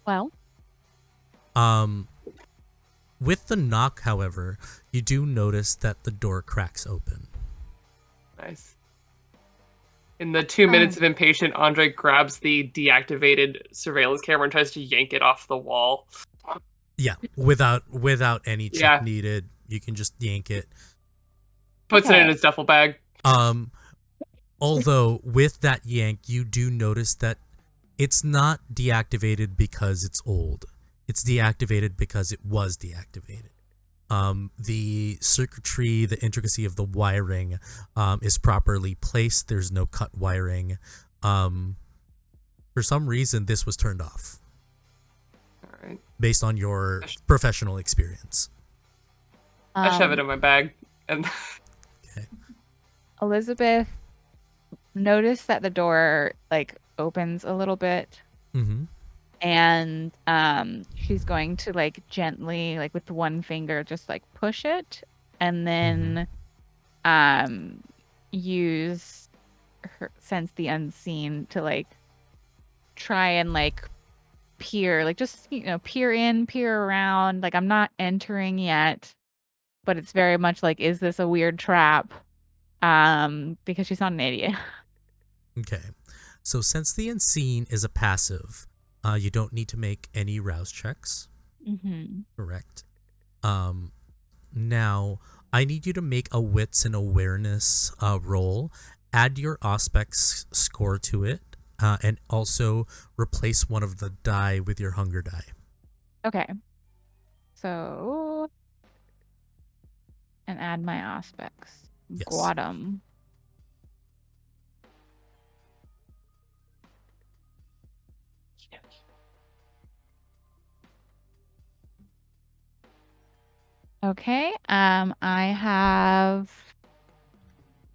Well, With the knock, however, you do notice that the door cracks open. Nice. In the 2 minutes of impatient, Andre grabs the deactivated surveillance camera and tries to yank it off the wall. Yeah, without any check needed, you can just yank it. Puts it in his duffel bag. Although with that yank, you do notice that it's not deactivated because it's old. It's deactivated because it was deactivated. The circuitry, the intricacy of the wiring is properly placed. There's no cut wiring. For some reason, this was turned off. All right. Based on your professional experience. I shove it in my bag. And Okay. Elizabeth noticed that the door like opens a little bit. Mm-hmm. And she's going to like gently, like with one finger, just like push it, and then use her sense the unseen to like try and like peer, like just peer in, peer around. Like I'm not entering yet, but it's very much like, is this a weird trap? Because she's not an idiot. Okay. So since the unseen is a passive, you don't need to make any rouse checks. Mm-hmm. Correct. Now, I need you to make a wits and awareness roll. Add your Auspex score to it, and also replace one of the die with your hunger die. Okay. So, and add my Auspex. Yes. Got 'em. Okay. I have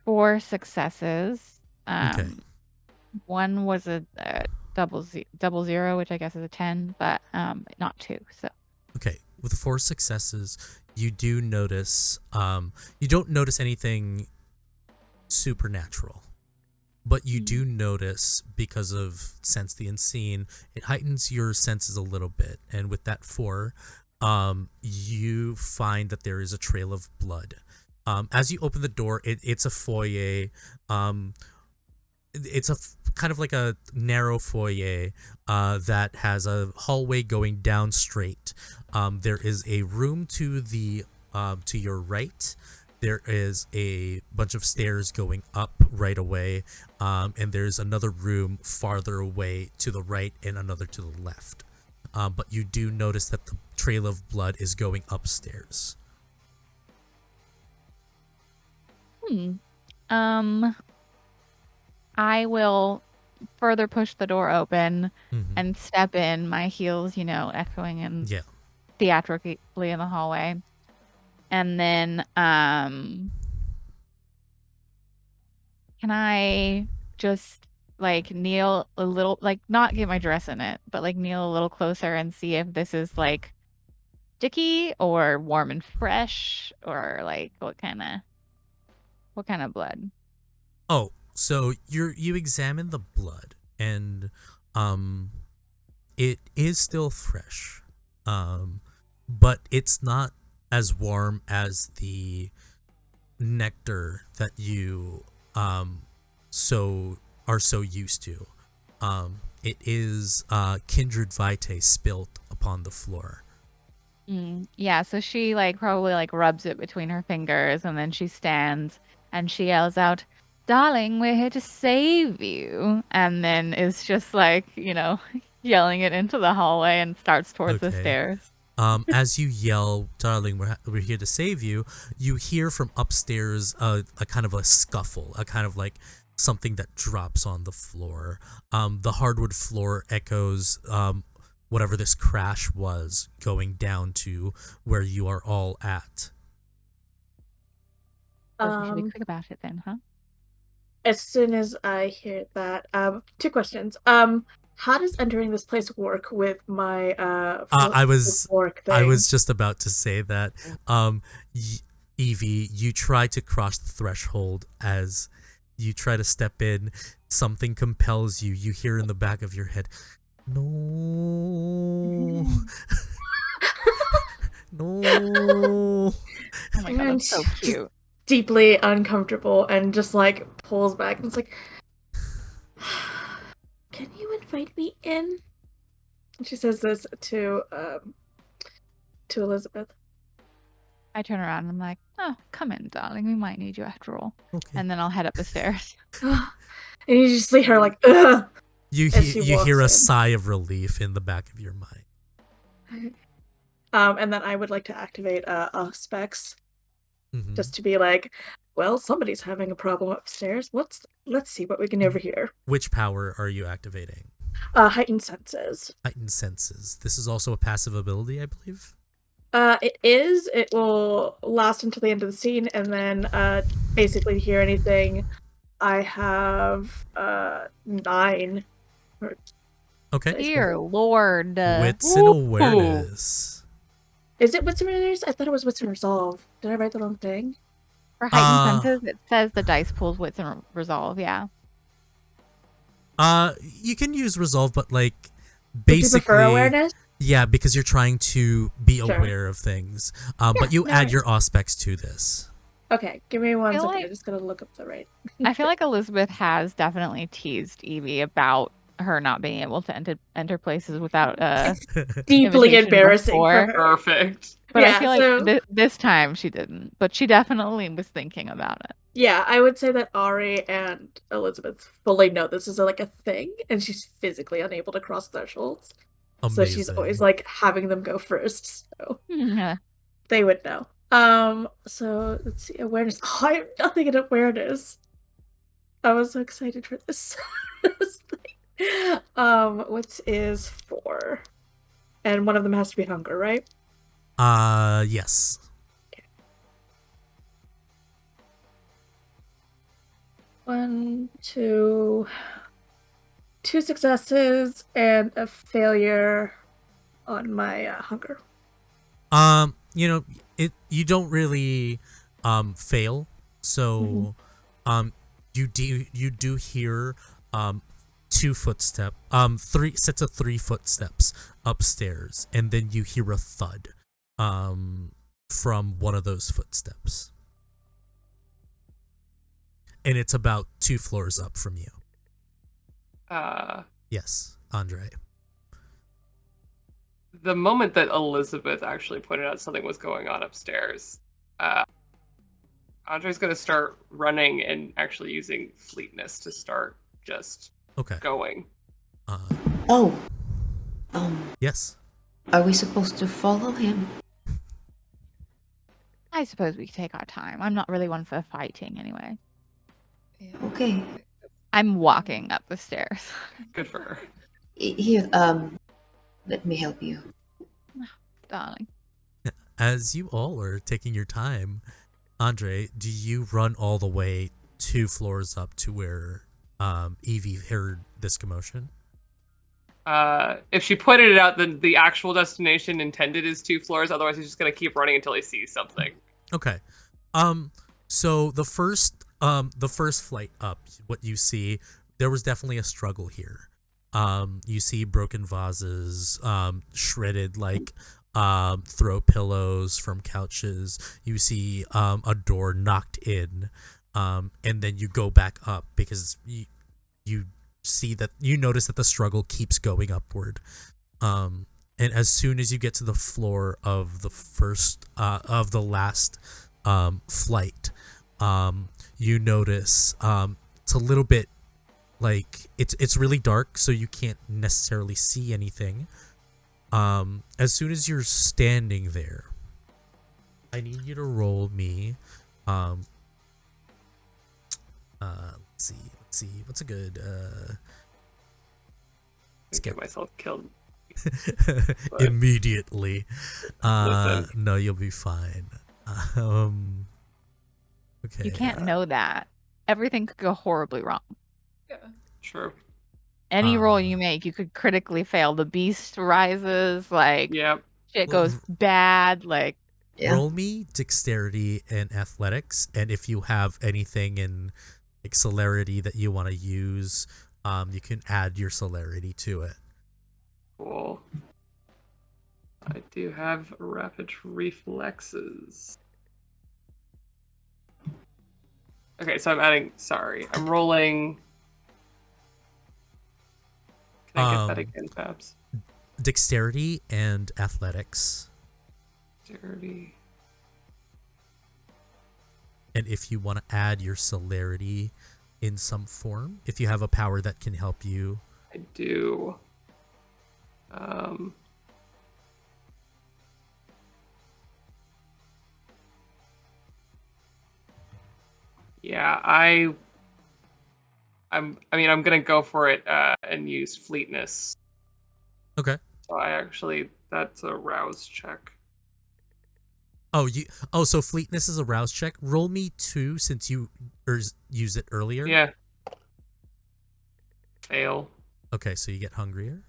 4 successes. Okay. One was a double zero, which I guess is a 10, but not 2. So. Okay. With 4 successes, you do notice. You don't notice anything supernatural, but you do notice, because of sense the unseen, it heightens your senses a little bit. And with that 4, you find that there is a trail of blood. As you open the door, it's a foyer. It's a kind of like a narrow foyer that has a hallway going down straight. There is a room to the to your right. There is a bunch of stairs going up right away, and there's another room farther away to the right and another to the left. But you do notice that the trail of blood is going upstairs. I will further push the door open and step in, my heels, echoing and theatrically in the hallway. And then, can I just like kneel a little, like not get my dress in it, but like kneel a little closer and see if this is like sticky or warm and fresh, or like what kind of blood? Oh, so you examine the blood, and it is still fresh, but it's not as warm as the nectar that you are so used to. It is kindred vitae spilt upon the floor. Yeah, so she like probably like rubs it between her fingers, and then she stands and she yells out, darling, we're here to save you. And then is just like, yelling it into the hallway and starts towards the Okay. stairs. As you yell, darling, we're here to save you, you hear from upstairs a kind of a scuffle, a kind of like something that drops on the floor. The hardwood floor echoes whatever this crash was going down to where you are all at. We should be quick about it then, huh? As soon as I hear that, 2 questions. How does entering this place work with my I was work thing? I was just about to say that. Evie, you try to cross the threshold. As you try to step in, something compels you. You hear in the back of your head, no. No. Oh my god, that's so Just cute. deeply uncomfortable and just like pulls back and it's like, can you invite me in? And she says this to Elizabeth. I turn around and I'm like, oh, come in, darling. We might need you after all. Okay. And then I'll head up the stairs. And you just see her like, ugh. You as she hear a walks in. sigh of relief in the back of your mind. And then I would like to activate specs Mhm. just to be like, well, somebody's having a problem upstairs. Let's see what we can do over here. Which power are you activating? Heightened senses. Heightened senses. This is also a passive ability, I believe. It is. It will last until the end of the scene, and then basically to hear anything, I have 9. Okay. Dear Lord. Wits and awareness. Is it Wits and Awareness? I thought it was Wits and Resolve. Did I write the wrong thing? For heightened senses, it says the dice pulls wits and resolve, yeah. You can use resolve, but like Would you basically, prefer awareness? yeah, because you're trying to be Sure. aware of things. But you no add worries. your auspex to this. Okay, give me one feel second. like- I just gotta look up the right. I feel like Elizabeth has definitely teased Evie about her not being able to enter places without Deeply invitation embarrassing before. for her. Perfect. But Yeah, I feel like so- this time she didn't. But she definitely was thinking about it. Yeah, I would say that Ari and Elizabeth fully know this is like a thing, and she's physically unable to cross thresholds. Amazing. So she's always like having them go first, so Yeah. they would know. So let's see, awareness. Oh, I have nothing in awareness. I was so excited for this. this thing. What is 4? And one of them has to be hunger, right? Yes. 1, 2, 2 successes and a failure on my hunger. You don't really fail. So you do hear 2 footsteps, 3 sets of 3 footsteps upstairs, and then you hear a thud from one of those footsteps. And it's about 2 floors up from you. Yes, Andre. The moment that Elizabeth actually pointed out something was going on upstairs, Andre's going to start running and actually using fleetness to start just Okay. going. Oh. Yes. Are we supposed to follow him? I suppose we could take our time. I'm not really one for fighting anyway. Yeah. Okay. I'm walking up the stairs. Good for her. Here, let me help you. Darling. As you all are taking your time, Andre, do you run all the way 2 floors up to where Evie heard this commotion? If she pointed it out, then the actual destination intended is 2 floors. Otherwise, he's just going to keep running until he sees something. Okay. So the first flight up, what you see, there was definitely a struggle here. You see broken vases, shredded like throw pillows from couches. You see a door knocked in, and then you go back up because you see that you notice that the struggle keeps going upward. And as soon as you get to the floor of the last flight, you notice it's a little bit like it's really dark, so you can't necessarily see anything. As soon as you're standing there, I need you to roll me. Let's see. What's a good Let's get myself killed. immediately. Listen. No, you'll be fine. Okay. You can't know that. Everything could go horribly wrong. Yeah. True. Any roll you make, you could critically fail. The beast rises, like Yep. shit goes bad, like Yeah. Roll me dexterity and athletics, and if you have anything in like celerity that you want to use, you can add your celerity to it. Cool. I do have rapid reflexes. Okay, so I'm rolling. Can I get that again, Fabs? Dexterity and athletics. Dexterity. And if you want to add your celerity in some form, if you have a power that can help you. I do. Yeah, I'm gonna go for it and use fleetness. Okay. So that's a rouse check. So fleetness is a rouse check. Roll me 2 since you used it earlier. Yeah. Fail. Okay, so you get hungrier.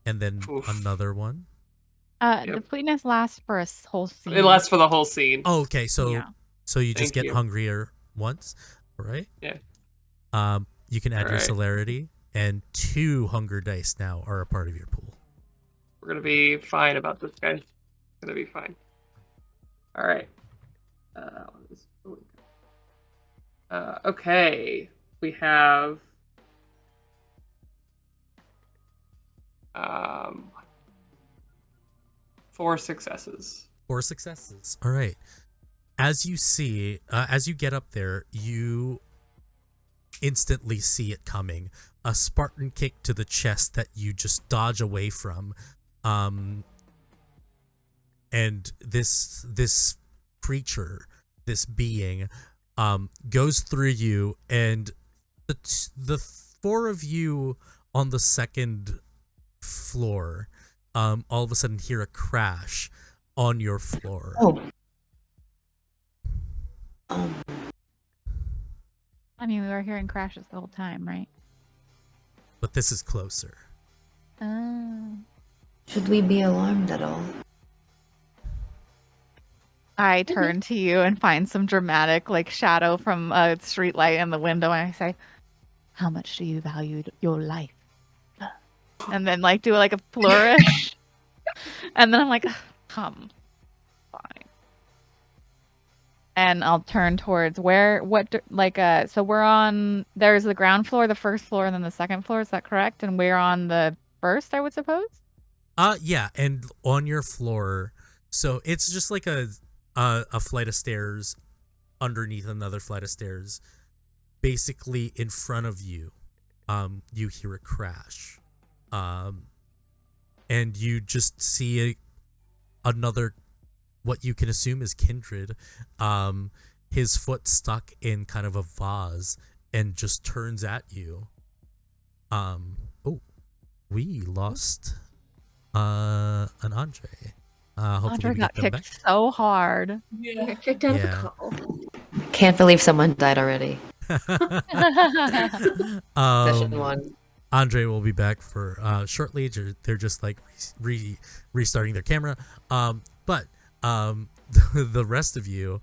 And then Oof. another one. the fleetness lasts for a whole scene. It lasts for the whole scene. Oh, okay, so Yeah. so you just Thank get you. hungrier once, all right? Yeah. You can add your Alright. celerity, and 2 hunger dice now are a part of your pool. We're gonna be fine about this, guys. It's gonna be fine. All right. Okay. We have 4 successes. 4 successes. All right. As you see, as you get up there, you instantly see it coming. A Spartan kick to the chest that you just dodge away from. And this creature, this being, goes through you, and the 4 of you on the second floor, all of a sudden hear a crash on your floor. Oh. I mean, we were hearing crashes the whole time, right? But this is closer. Should we be alarmed at all? I turn to you and find some dramatic, like, shadow from a streetlight in the window, and I say, "How much do you value your life?" And then, like, do like a flourish, and then I'm like, "Come, fine." And I'll turn towards so we're on. There's the ground floor, the first floor, and then the second floor. Is that correct? And we're on the first, I would suppose. Yeah, and on your floor, so it's just like a flight of stairs underneath another flight of stairs. Basically, in front of you, you hear a crash, and you just see another, what you can assume is kindred. His foot stuck in kind of a vase and just turns at you. We lost an Andre. Hopefully Andre we got get them back. kicked so hard. Yeah. Got kicked out Yeah. of the call. Can't believe someone died already. Session um, 1. Andre will be back for shortly. They're just like restarting their camera. But the rest of you,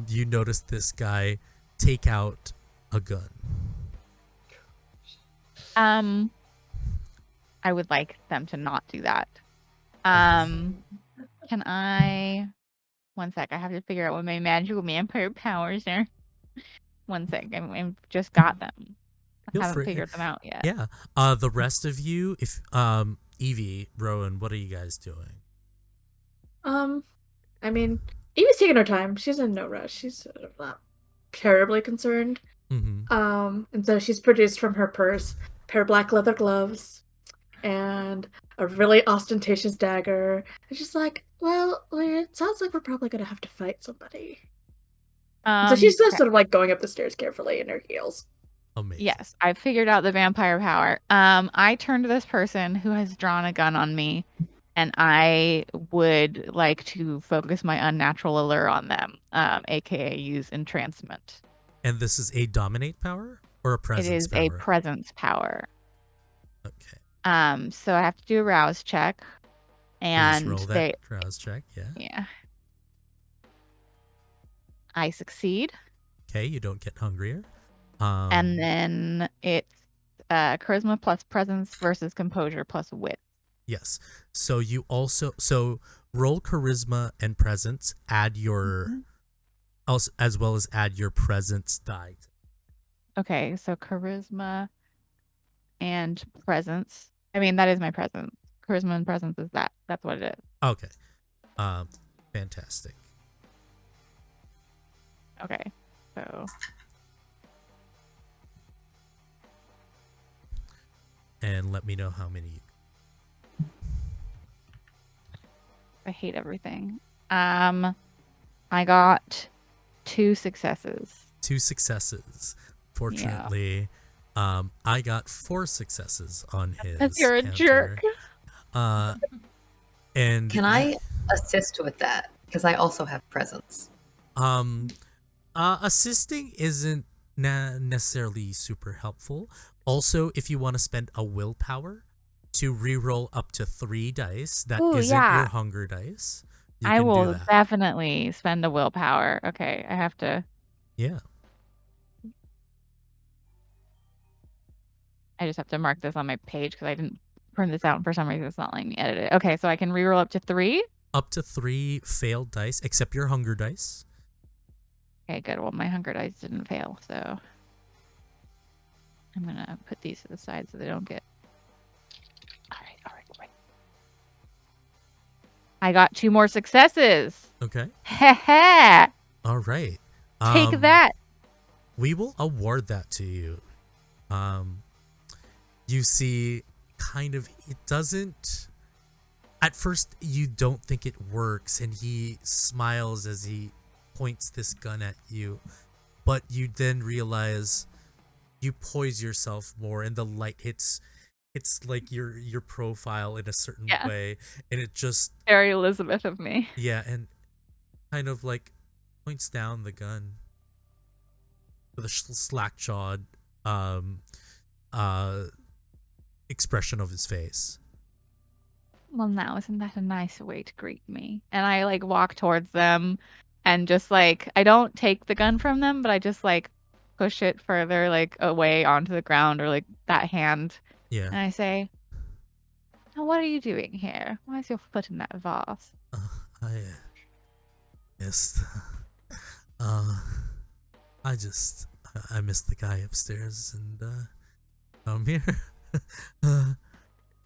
you notice this guy take out a gun. I would like them to not do that. Can I? One sec. I have to figure out what my magical vampire powers are. One sec. I've just got them. Feel I haven't free. figured them out yet. Yeah. The rest of you, if Evie, Rowan, what are you guys doing? I mean, Evie's taking her time. She's in no rush. She's sort of not terribly concerned. And so she's produced from her purse a pair of black leather gloves and a really ostentatious dagger. And she's like, well, it sounds like we're probably going to have to fight somebody. So she's just sort of like going up the stairs carefully in her heels. Amazing. Yes, I figured out the vampire power. I turn to this person who has drawn a gun on me, and I would like to focus my unnatural allure on them, aka use entrancement. And this is a dominate power or a presence power? It is a presence power. Okay. So I have to do a rouse check, and Please roll that rouse check. Yeah. I succeed. Okay, you don't get hungrier. And then it's charisma plus presence versus composure plus wit. Yes. So you also roll charisma and presence. Add your as well as add your presence die. Okay, so charisma and presence. I mean, that is my presence. Charisma and presence is that. That's what it is. Okay. Fantastic. Okay, so. And let me know how many. I hate everything. I got 2 successes. 2 successes. Fortunately, I got 4 successes on his. Because you're a jerk. And can I assist with that? Because I also have presence. Assisting isn't necessarily super helpful. Also, if you want to spend a willpower to reroll up to 3 dice, that isn't your hunger dice. I will definitely spend a willpower. Okay, I have to. Yeah. I just have to mark this on my page because I didn't print this out and for some reason it's not letting me edit it. Okay, so I can reroll up to 3? Up to 3 failed dice, except your hunger dice. Okay, good. Well, my hunger dice didn't fail, so I'm gonna put these to the side so they don't get. All right. I got 2 more successes. Okay. Heh. All right. Take that. We will award that to you. You see, kind of, it doesn't. At first, you don't think it works, and he smiles as he points this gun at you, but you then realize you poise yourself more, and the light hits. It's like your profile in a certain way, and it just very Elizabeth of me. Yeah, and kind of like points down the gun with a slack-jawed expression of his face. Well, now isn't that a nice way to greet me? And I like walk towards them, and just like I don't take the gun from them, but I just like push it further like away onto the ground or like that hand. Yeah. And I say, "Now, what are you doing here? Why is your foot in that vase?" I missed. I missed the guy upstairs, and I'm here.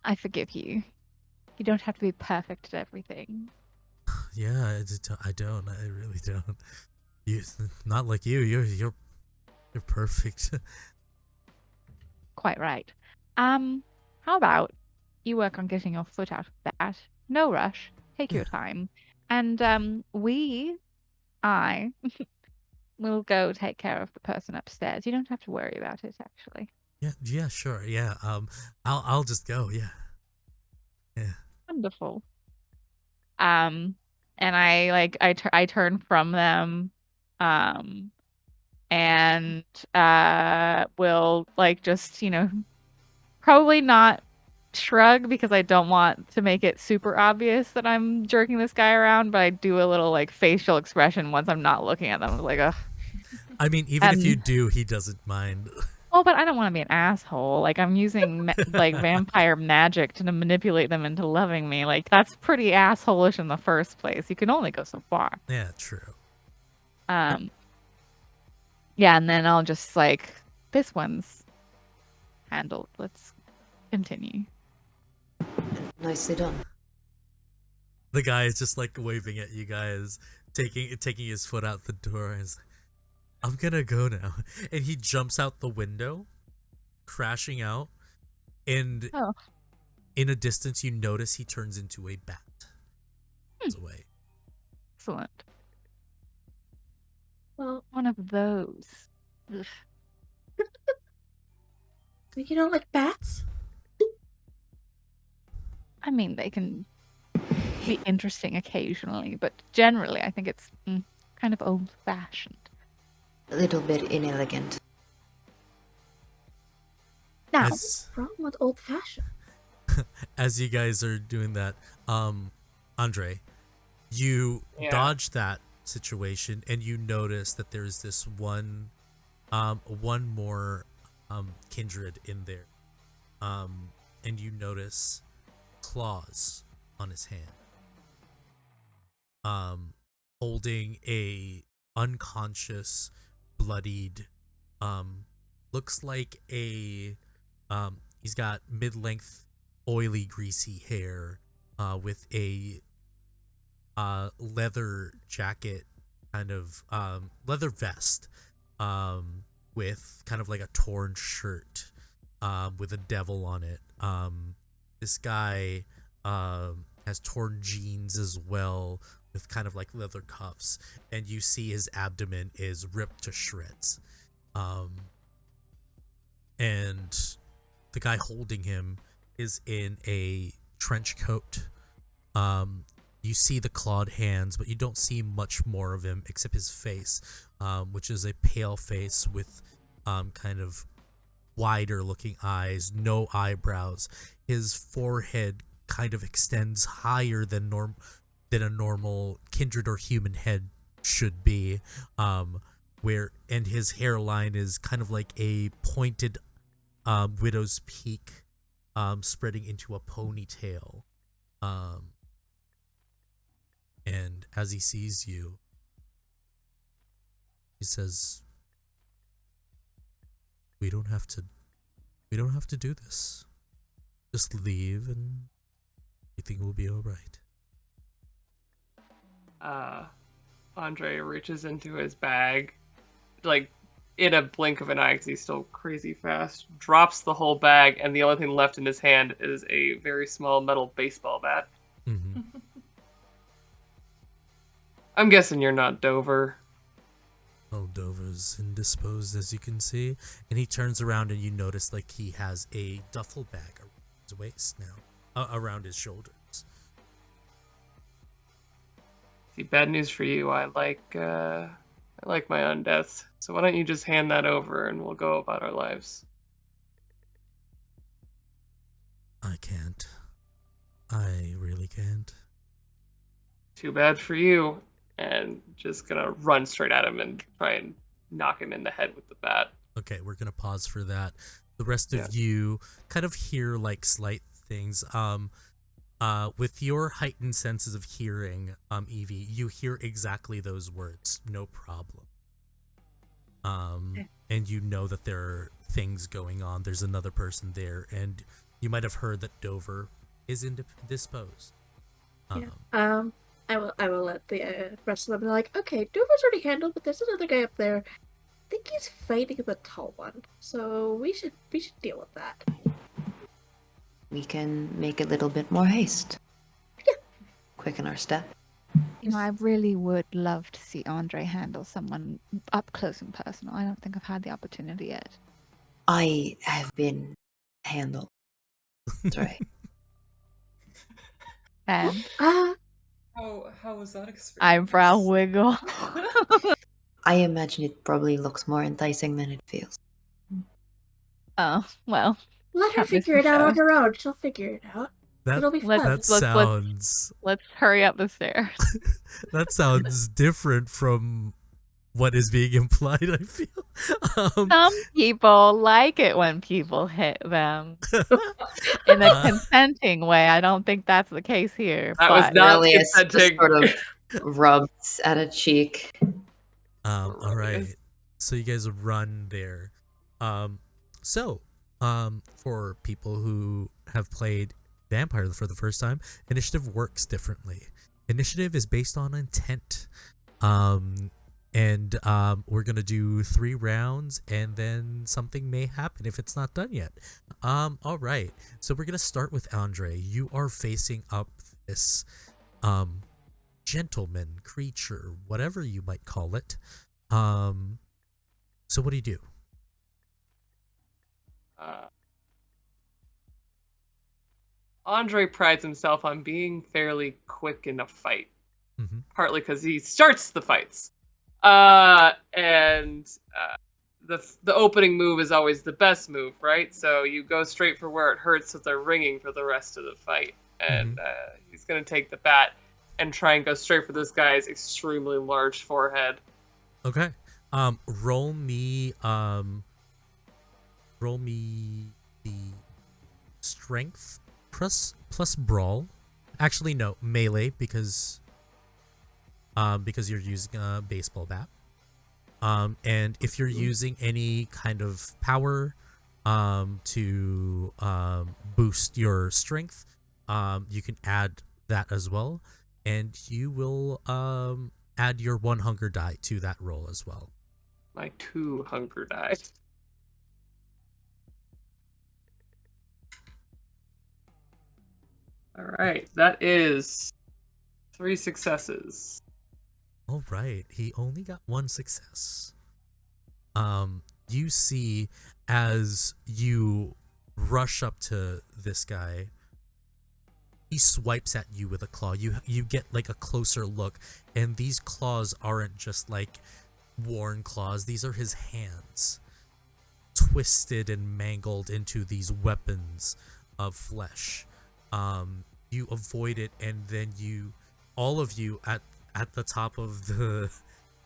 I forgive you. You don't have to be perfect at everything. Yeah, I don't. I really don't. You, not like you. You're perfect. Quite right. How about you work on getting your foot out of that? No rush. Take your time. And I will go take care of the person upstairs. You don't have to worry about it, actually. Yeah, sure. Yeah. I'll just go. Yeah. Wonderful. And I turn from them, and will like just probably not shrug because I don't want to make it super obvious that I'm jerking this guy around, but I do a little like facial expression once I'm not looking at them. I'm like, ugh. I mean, even if you do, he doesn't mind. Well, but I don't want to be an asshole. Like, I'm using like vampire magic to manipulate them into loving me. Like, that's pretty asshole-ish in the first place. You can only go so far. Yeah, true. Yeah, and then I'll just like, this one's handled. Let's continue. Nicely done. The guy is just like waving at you guys, taking his foot out the door. And I'm gonna go now. And he jumps out the window, crashing out, and Oh. in a distance you notice he turns into a bat. Goes away. Excellent. Well, One of those. Ugh. you don't like bats? I mean, they can be interesting occasionally, but generally I think it's kind of old-fashioned. A little bit inelegant. Now, As- what's wrong with old fashioned? As you guys are doing that, Andre, you Yeah. dodge that situation and you notice that there's this one more kindred in there. And you notice claws on his hand. Holding a unconscious, bloodied, looks like a he's got mid-length, oily, greasy hair, with a leather jacket, kind of leather vest, with kind of like a torn shirt, with a devil on it. This guy has torn jeans as well, with kind of like leather cuffs, and you see his abdomen is ripped to shreds. And the guy holding him is in a trench coat. You see the clawed hands, but you don't see much more of him except his face, which is a pale face with kind of wider looking eyes, no eyebrows. His forehead kind of extends higher than a normal kindred or human head should be, and his hairline is kind of like a pointed widow's peak, spreading into a ponytail. And as he sees you, he says, we don't have to do this. Just leave and everything will be all right. Andre reaches into his bag, like in a blink of an eye, because he's still crazy fast, drops the whole bag, and the only thing left in his hand is a very small metal baseball bat. Mm-hmm. I'm guessing you're not Dover. Oh, Dover's indisposed, as you can see. And he turns around and you notice like he has a duffel bag around his waist now, around his shoulders. See, bad news for you. I like my undeaths. So why don't you just hand that over and we'll go about our lives. I can't. I really can't. Too bad for you. And just gonna run straight at him and try and knock him in the head with the bat. Okay, we're gonna pause for that. The rest of you kind of hear like slight things. With your heightened senses of hearing, Evie, you hear exactly those words. No problem. And you know that there are things going on. There's another person there, and you might have heard that Dover is indisposed. I will let the rest of them be like, okay, Dover's already handled, but there's another guy up there. I think he's fighting the tall one, so we should deal with that. We can make a little bit more haste. Yeah. Quicken our step. You know, I really would love to see Andre handle someone up close and personal. I don't think I've had the opportunity yet. I have been handled. That's right. And How was that experience? eyebrow wiggle. I imagine it probably looks more enticing than it feels. Oh, well. Let her Can't miss figure the it out show. on her own. She'll figure it out. It'll be fun. That sounds Let's hurry up the stairs. that sounds different from what is being implied, I feel. Some people like it when people hit them in a consenting way. I don't think that's the case here. That was but not Lilius just consenting. sort of rubs at a cheek. All right. So you guys run there. For people who have played Vampire for the first time, initiative works differently. Initiative is based on intent. And we're gonna do 3 rounds, and then something may happen if it's not done yet. All right. So we're gonna start with Andre. You are facing up this gentleman creature, whatever you might call it. So what do you do? Andre prides himself on being fairly quick in a fight, Mm-hmm. partly because he starts the fights. And the opening move is always the best move, right? So you go straight for where it hurts so they're ringing for the rest of the fight. And he's going to take the bat and try and go straight for this guy's extremely large forehead. Okay. Roll me the strength plus brawl. Actually, no, melee because you're using a baseball bat. And if you're using any kind of power to boost your strength, you can add that as well, and you will add your 1 hunger die to that roll as well. My 2 hunger die. All right, that is 3 successes. All right, he only got 1 success. You see as you rush up to this guy, he swipes at you with a claw. You get like a closer look, and these claws aren't just like worn claws. These are his hands, twisted and mangled into these weapons of flesh. You avoid it, and then all of you at the top of the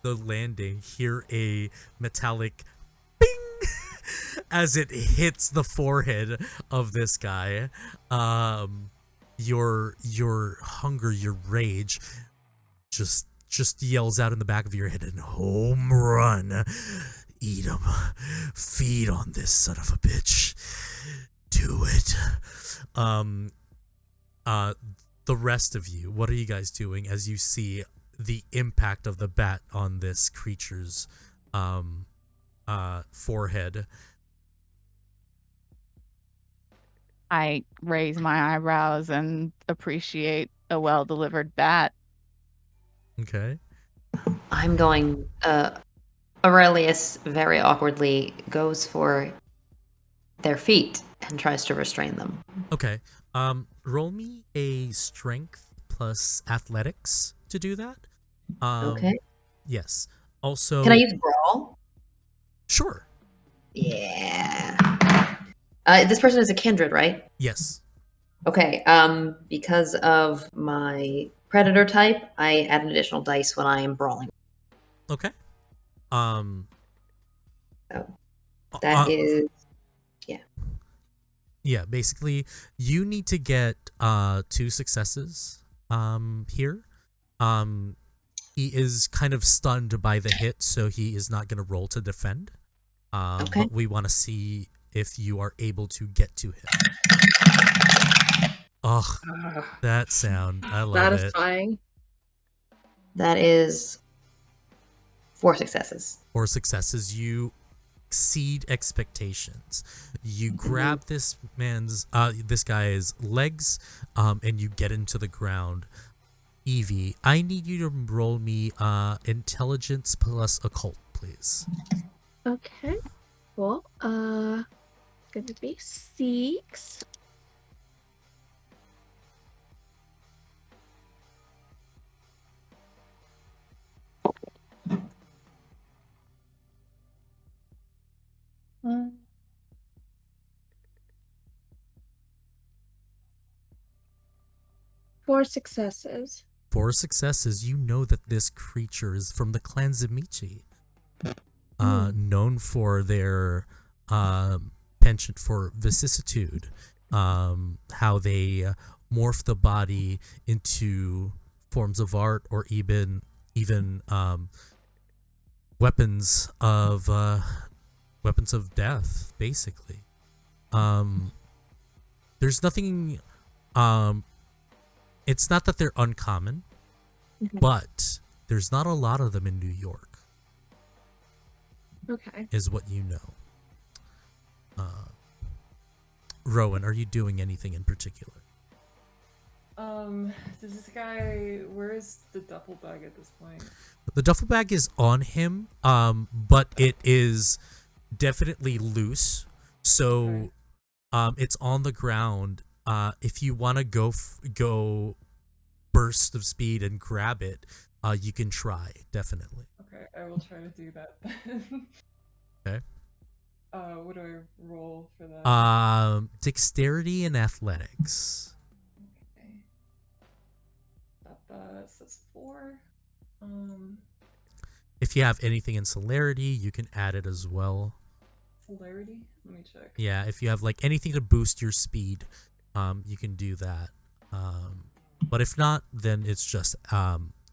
landing hear a metallic bing as it hits the forehead of this guy. Your hunger, your rage just yells out in the back of your head, and home run. Eat him. Feed on this son of a bitch. Do it. The rest of you, what are you guys doing as you see the impact of the bat on this creature's forehead? I raise my eyebrows and appreciate a well-delivered bat. Okay. I'm going. Aurelius very awkwardly goes for their feet and tries to restrain them. Okay. Roll me a strength plus athletics to do that. Okay. Yes. Also, Can I use brawl? Sure. Yeah. This person is a kindred, right? Yes. Okay. Because of my predator type, I add an additional dice when I am brawling. Okay. So that is. Yeah, basically you need to get 2 successes here. He is kind of stunned by the hit, so he is not going to roll to defend. Okay. But we want to see if you are able to get to him. Ugh, that sound. I love it. Satisfying. That is 4 successes. 4 successes. You exceed expectations. You grab this guy's legs, and you get into the ground. Evie, I need you to roll me intelligence plus occult, please. Okay. Well, gonna be 6. Four successes. 4 successes. You know that this creature is from the clan Zimichi, known for their penchant for vicissitude, how they morph the body into forms of art, or even weapons of death, basically. There's nothing. It's not that they're uncommon, but there's not a lot of them in New York. Okay. is what you know. Rowan, are you doing anything in particular? Does this guy, where is the duffel bag at this point? The duffel bag is on him, but it is definitely loose. So, it's on the ground. If you want to go burst of speed and grab it, you can try, definitely. Okay, I will try to do that then. Okay. What do I roll for that? Dexterity and athletics. Okay. That says 4. If you have anything in celerity, you can add it as well. Celerity? Let me check. Yeah, if you have like anything to boost your speed, you can do that. But if not, then it's just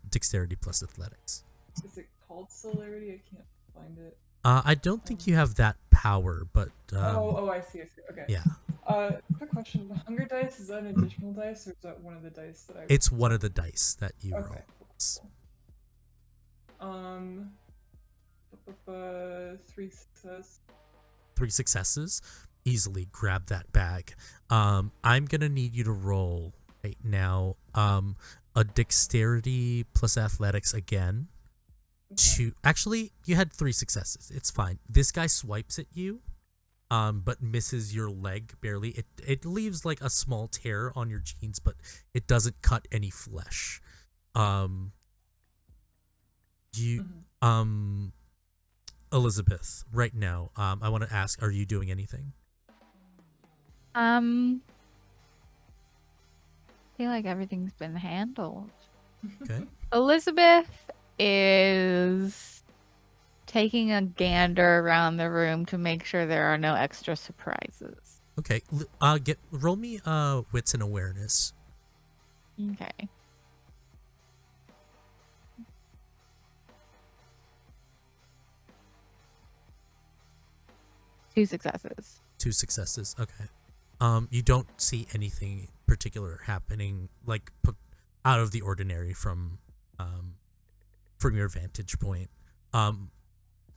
dexterity plus athletics. Is it called celerity? I can't find it. I don't think you have that power, but I see. Okay. yeah. Quick question: the hunger dice, is that an additional dice, or is that one of the dice that I? It's one of the dice that you roll. Okay. Cool. 3 success. 3 successes. Easily grab that bag. I'm gonna need you to roll right now. A dexterity plus athletics again. Actually, you had 3 successes. It's fine. This guy swipes at you, but misses your leg barely. It leaves like a small tear on your jeans, but it doesn't cut any flesh. Elizabeth, right now, I want to ask, are you doing anything? I feel like everything's been handled. Okay. Elizabeth is taking a gander around the room to make sure there are no extra surprises. Okay. Roll me wits and awareness. Okay. Two successes. 2 successes. Okay. You don't see anything particular happening, like out of the ordinary from your vantage point.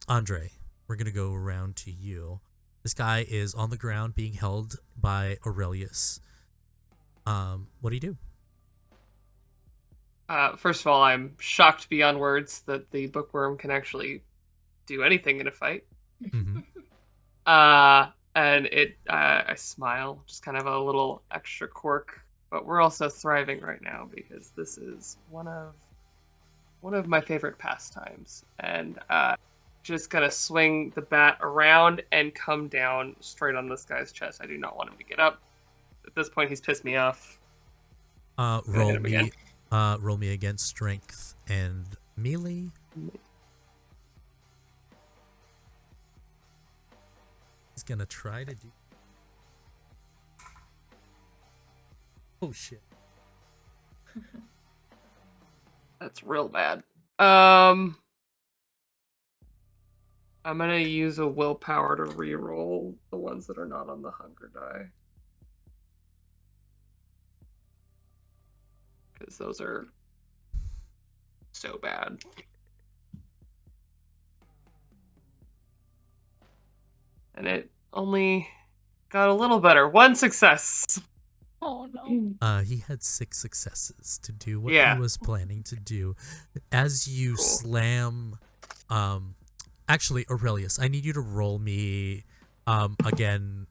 Andre, we're gonna go around to you. This guy is on the ground being held by Aurelius. What do you do? First of all, I'm shocked beyond words that the bookworm can actually do anything in a fight. Mm-hmm. And I smile, just kind of a little extra quirk. But we're also thriving right now because this is one of my favorite pastimes. And just gonna swing the bat around and come down straight on this guy's chest. I do not want him to get up. At this point, he's pissed me off. Roll me against strength and melee. He's gonna try to do. Oh shit. That's real bad. I'm gonna use a willpower to reroll the ones that are not on the hunger die. Because those are so bad. And it only got a little better. 1 success. Oh no. He had 6 successes to do what Yeah. he was planning to do. As you slam, actually, Aurelius, I need you to roll me, again,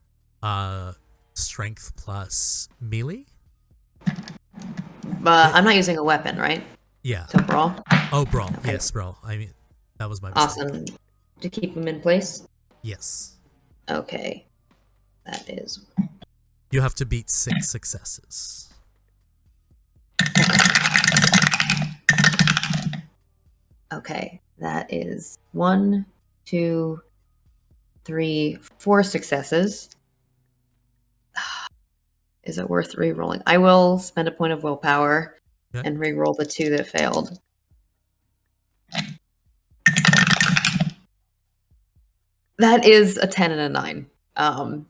strength plus melee. But I'm not using a weapon, right? Yeah. So brawl. Oh, brawl. Yes, brawl. I mean, that was my mistake. Awesome. To keep him in place. Yes. Okay. That is. You have to beat 6 successes. Okay. That is 1, 2, 3, 4 successes. Is it worth re-rolling? I will spend a point of willpower and re-roll the 2 that failed. That is a 10 and a 9.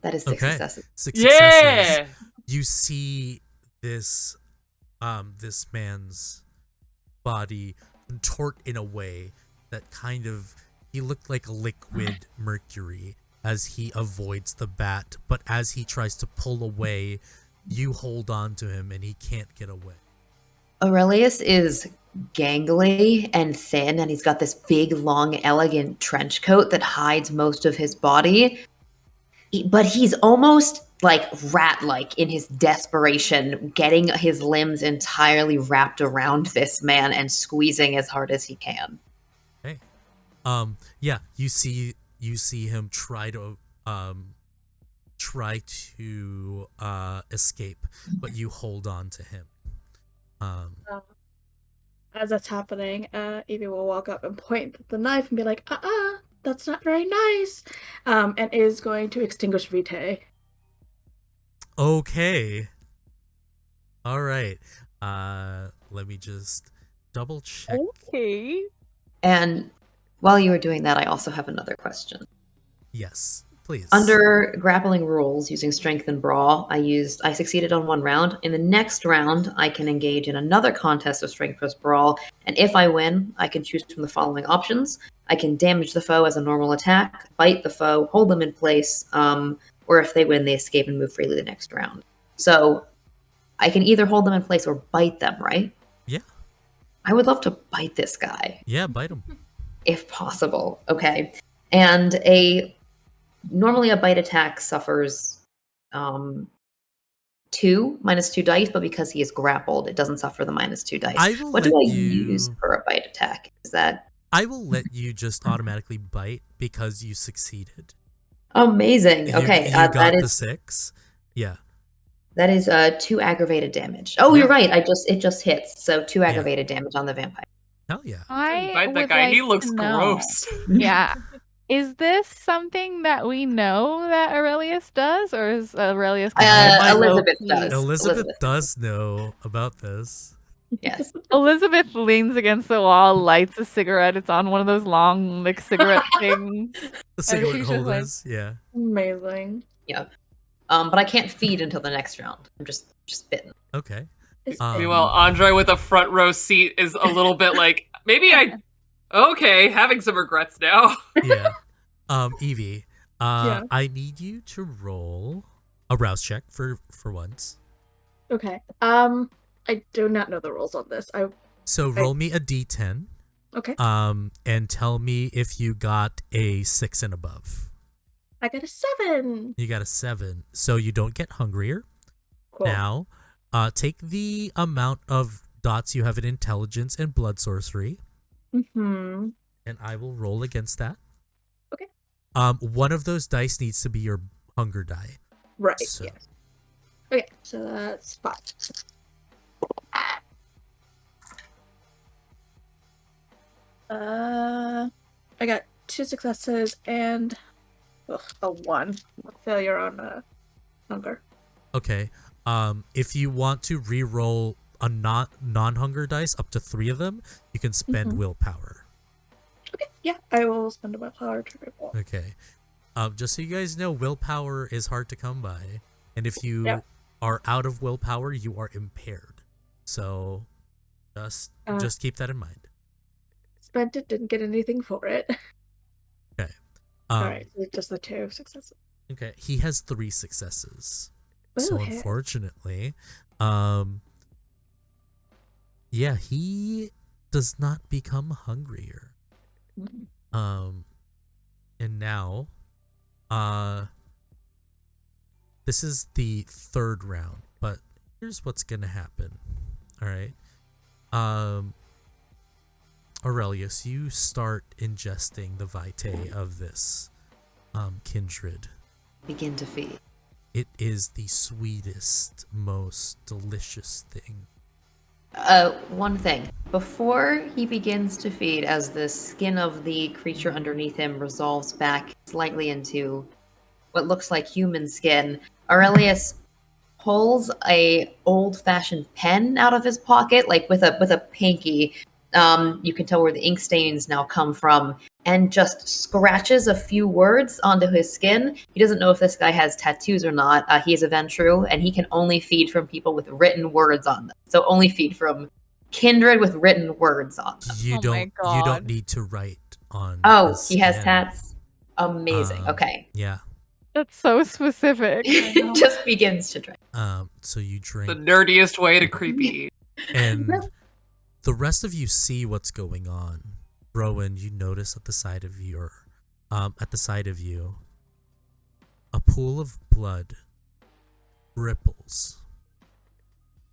That is 6 successes. 6 successes. You see this man's body contort in a way that kind of he looked like liquid mercury as he avoids the bat, but as he tries to pull away, you hold on to him and he can't get away. Aurelius is gangly and thin, and he's got this big, long, elegant trench coat that hides most of his body. But he's almost like rat-like in his desperation, getting his limbs entirely wrapped around this man and squeezing as hard as he can. Hey, yeah, you see him try to escape, but you hold on to him. As that's happening, Evie will walk up and point at the knife and be like, that's not very nice, and is going to extinguish Vitae. Okay. All right. Let me just double check. Okay. And while you were doing that, I also have another question. Yes, please. Under grappling rules, using strength and brawl, I succeeded on one round. In the next round, I can engage in another contest of strength plus brawl, and if I win, I can choose from the following options. I can damage the foe as a normal attack, bite the foe, hold them in place, or if they win, they escape and move freely the next round. So I can either hold them in place or bite them, right? Yeah. I would love to bite this guy. Yeah, bite him. If possible. Okay. And normally a bite attack suffers -2 dice, but because he is grappled, it doesn't suffer the -2 dice. What do I use for a bite attack? Is that... I will let you just automatically bite because you succeeded. Amazing. Okay. You got that the is 6. Yeah. That is 2 aggravated damage. Oh, Yeah. you're right. It just hits. So 2 aggravated damage on the vampire. Hell yeah. I Bite that would guy. like He looks to know. gross. Yeah. Is this something that we know that Aurelius does, or is Aurelius Elizabeth does. Elizabeth does know about this. Yes. Elizabeth leans against the wall, lights a cigarette. It's on one of those long like cigarette things. The cigarette she's just holders. Yeah. Amazing. Yeah. But I can't feed until the next round. I'm just bitten. Okay. Meanwhile, Andre with a front row seat is a little bit like, maybe okay, having some regrets now. Yeah. Evie, Yeah. I need you to roll a rouse check for once. Okay. I do not know the rules on this. So roll me a d10. Okay. And tell me if you got a 6 and above. I got a 7. You got a 7, so you don't get hungrier. Cool. Now, take the amount of dots you have in intelligence and blood sorcery, Mm-hmm. and I will roll against that. Okay. One of those dice needs to be your hunger die. Right. So, Yeah. Okay. So that's 5. I got 2 successes and a 1 failure on hunger. Okay. If you want to re-roll a non-hunger dice, up to 3 of them, you can spend willpower. Okay. Yeah, I will spend a willpower to reroll. Okay. Just so you guys know, willpower is hard to come by, and if you are out of willpower, you are impaired. So, just keep that in mind. Spent it, didn't get anything for it. Okay. Alright, so just the 2 successes. Okay. He has 3 successes. Ooh, So hit. unfortunately, yeah, he does not become hungrier. Mhm. And now, this is the 3rd round, but here's what's gonna happen. All right. Aurelius, you start ingesting the vitae of this kindred. Begin to feed. It is the sweetest, most delicious thing. One thing. Before he begins to feed, as the skin of the creature underneath him resolves back slightly into what looks like human skin, Aurelius pulls a old-fashioned pen out of his pocket, like with a pinky. You can tell where the ink stains now come from, and just scratches a few words onto his skin. He doesn't know if this guy has tattoos or not. He is a Ventru, and he can only feed from people with written words on them. So only feed from kindred with written words on them. You Oh my don't God. need to write on. Oh, his he has skin. tats. Amazing. Okay. Yeah. That's so specific. It just begins to drink. So you The drink, nerdiest way to creepy. and the rest of you see what's going on. Rowan, you notice at the side of you, a pool of blood ripples.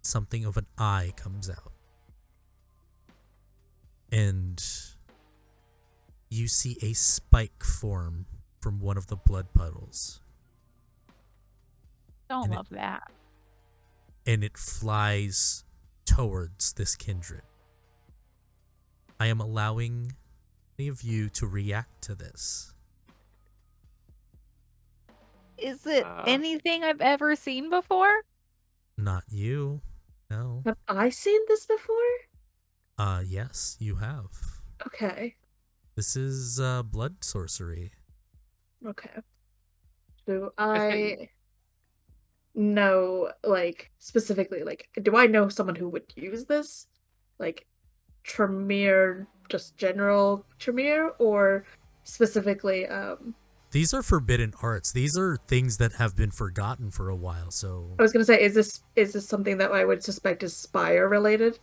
Something of an eye comes out. And you see a spike form from one of the blood puddles. Don't And love that. And it flies towards this kindred. I am allowing any of you to react to this. Is it anything I've ever seen before? Not you. No. Have I seen this before? Yes, you have. Okay. This is blood sorcery. Okay. Do I know, like, specifically, like, do I know someone who would use this? Like, Tremere, just general Tremere, or specifically, These are forbidden arts. These are things that have been forgotten for a while, so I was gonna say, is this something that I would suspect is Spire related?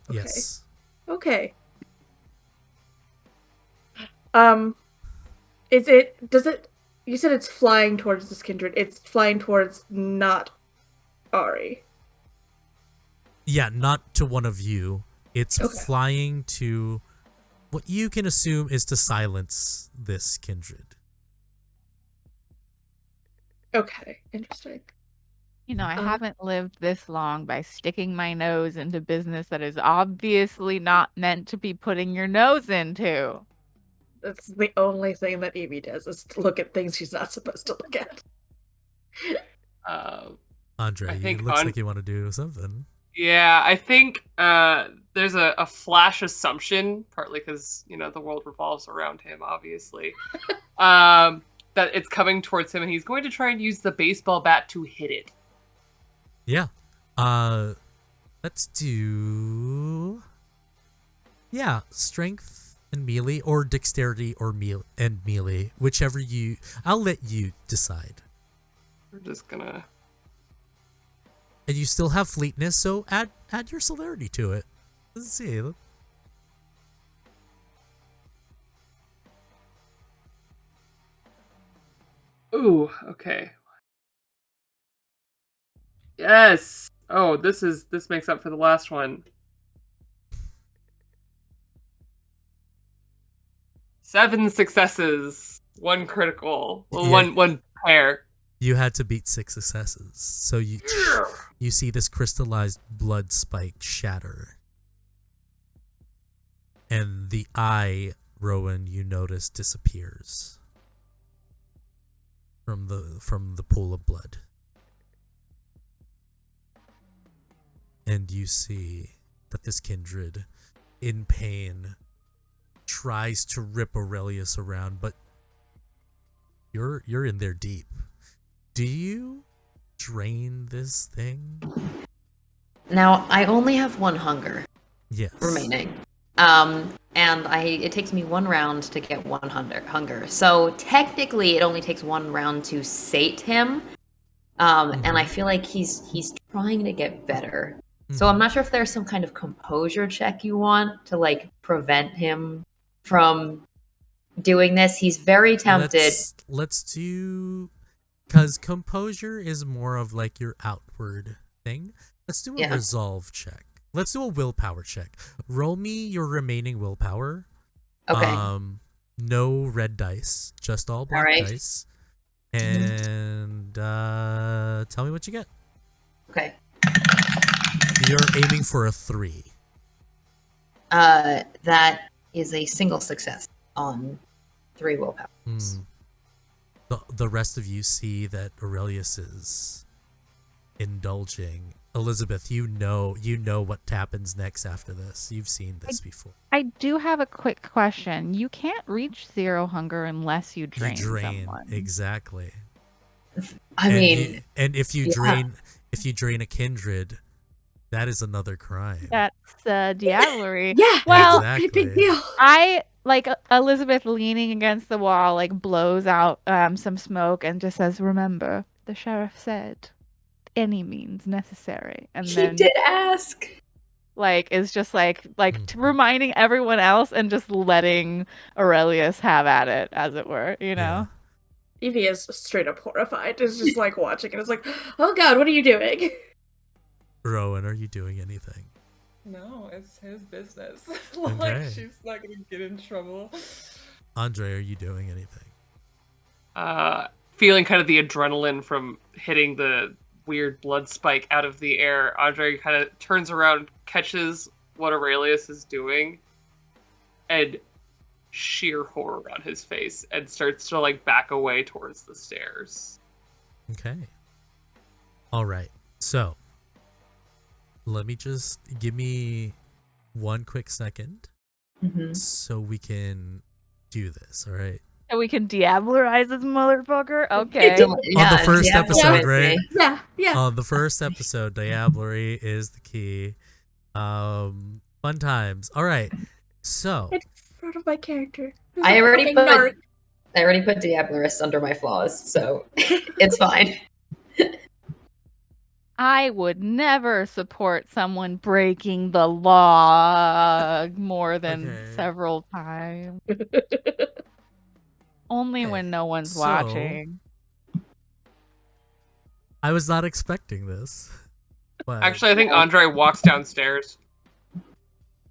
Okay. yes. Okay. You said it's flying towards this kindred. It's flying towards not Ari. Yeah, not to one of you. It's Okay. flying to what you can assume is to silence this kindred. Okay, interesting. You know, I haven't lived this long by sticking my nose into business that is obviously not meant to be putting your nose into. That's the only thing that Evie does is to look at things she's not supposed to look at. Andre, I think it looks like you want to do something. Yeah, I think there's a flash assumption, partly because the world revolves around him, obviously, that it's coming towards him, and he's going to try and use the baseball bat to hit it. Yeah. Let's do. Yeah, strength and melee, or dexterity or melee, whichever you. I'll let you decide. We're just gonna. And you still have fleetness, so add your celerity to it. Let's see. Ooh, okay. Yes. Oh, this makes up for the last one. 7 successes, 1 critical, well, Yeah. one pair. You had to beat 6 successes, so you see this crystallized blood spike shatter, and the eye, Rowan, you notice disappears from the pool of blood, and you see that this kindred, in pain, tries to rip Aurelius around, but you're in there deep. Do you drain this thing? Now, I only have 1 hunger Yes. remaining. And it takes me 1 round to get 1 hunger. So technically it only takes 1 round to sate him. And I feel like he's trying to get better. So I'm not sure if there's some kind of composure check you want to like prevent him from doing this. He's very tempted. Let's do, because composure is more of like your outward thing. Let's do a resolve check. Let's do a willpower check. Roll me your remaining willpower. Okay. No red dice, just all black dice. And tell me what you get. Okay. You're aiming for a 3. That is a single success on 3 willpower. The rest of you see that Aurelius is indulging. Elizabeth, you know what happens next after this. You've seen this before. I do have a quick question. You can't reach 0 hunger unless you drain someone. Exactly. I mean, if you drain a kindred, That is another crime. That's diablerie. Yeah. Well, Exactly. Big deal. I like Elizabeth leaning against the wall, like blows out some smoke and just says, "Remember, the sheriff said, any means necessary." And He then did ask. like is just like reminding everyone else and just letting Aurelius have at it, as it were, you know. Evie is straight up horrified. Is just like watching and it's like, oh god, what are you doing? Rowan, are you doing anything? No, it's his business. Okay. Like, she's not gonna get in trouble. Andre, are you doing anything? Feeling kind of the adrenaline from hitting the weird blood spike out of the air, Andre kind of turns around, catches what Aurelius is doing, and sheer horror on his face, and starts to like back away towards the stairs. Okay. All right. So, let me just give me one quick second so we can do this. All right. And we can diablerize this motherfucker. Okay. On the first episode, right? Yeah. On the first episode, diablerie is the key. Fun times. All right. So It's part of my character. I already put nerd. Diablerist under my flaws, so it's fine. I would never support someone breaking the law more than Okay. several times. Only Okay, when no one's so- watching. I was not expecting this. But Actually, I think Andre walks downstairs.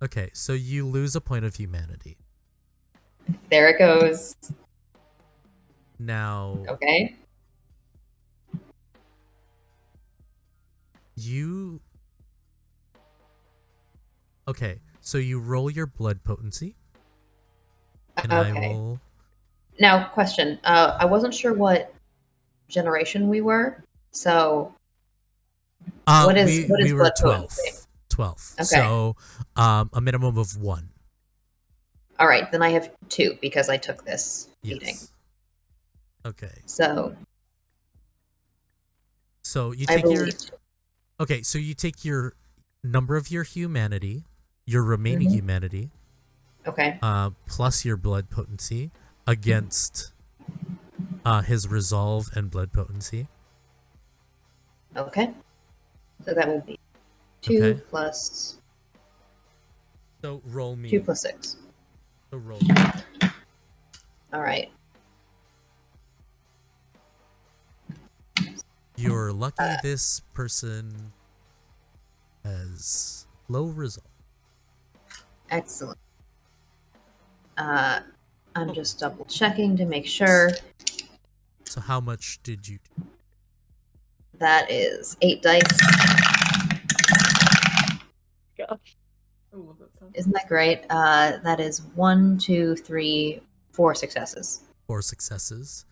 okay, so you lose a point of humanity. There it goes. Now Okay. you okay, so you roll your blood potency. And I Okay. will Now, question. I wasn't sure what generation we were, so what is we were blood 12. potency? 12. Okay. So a minimum of 1. All right, then I have 2 because I took this feeding. Yes. Okay. So So you I take your believe. okay. So you take your number of your humanity, your remaining humanity, Okay. plus your blood potency against his resolve and blood potency. Okay. So that will be 2 Okay. plus So roll me. 2 plus 6. So roll. All right. You're lucky this person has low resolve. Excellent. I'm just double checking to make sure. So how much did you do? That is 8 dice. Gosh. I love that sound. Isn't that great? That is 1, 2, 3, 4 successes. 4 successes.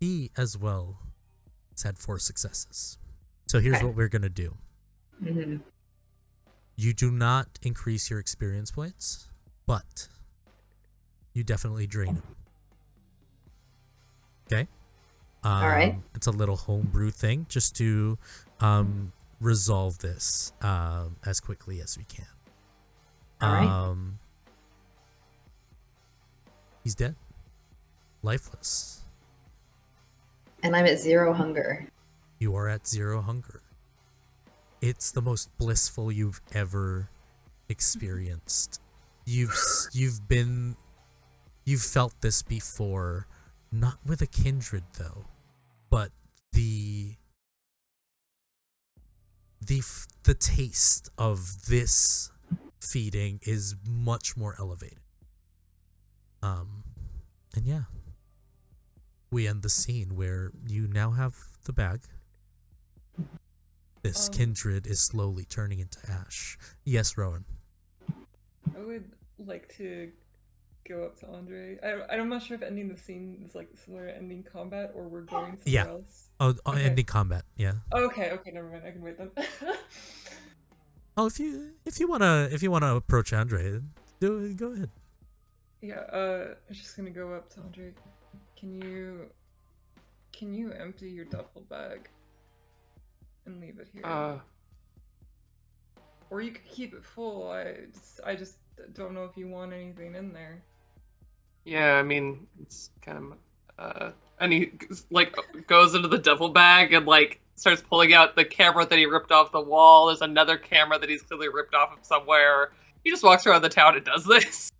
He as well has had 4 successes. So here's Okay. what we're gonna do. Mm-hmm. You do not increase your experience points, but you definitely drain them. Okay? All right. It's a little homebrew thing just to resolve this as quickly as we can. All right. He's dead. Lifeless. And I'm at 0 hunger. You are at 0 hunger. It's the most blissful you've ever experienced. You've felt this before, not with a kindred though, but the taste of this feeding is much more elevated. And yeah, we end the scene where you now have the bag. This kindred is slowly turning into ash. Yes, Rowan. I would like to go up to Andre. I'm not sure if ending the scene is like similar to ending combat or we're going somewhere Yeah. else. Oh, Okay. ending combat. Yeah. Okay, never mind. I can wait then. Oh, if you wanna approach Andre, go ahead. Yeah, I'm just gonna go up to Andre. Can you empty your duffel bag and leave it here? Or you could keep it full. I just don't know if you want anything in there. Yeah, I mean, it's kind of, and he like goes into the duffel bag and like starts pulling out the camera that he ripped off the wall. There's another camera that he's clearly ripped off of somewhere. He just walks around the town and does this.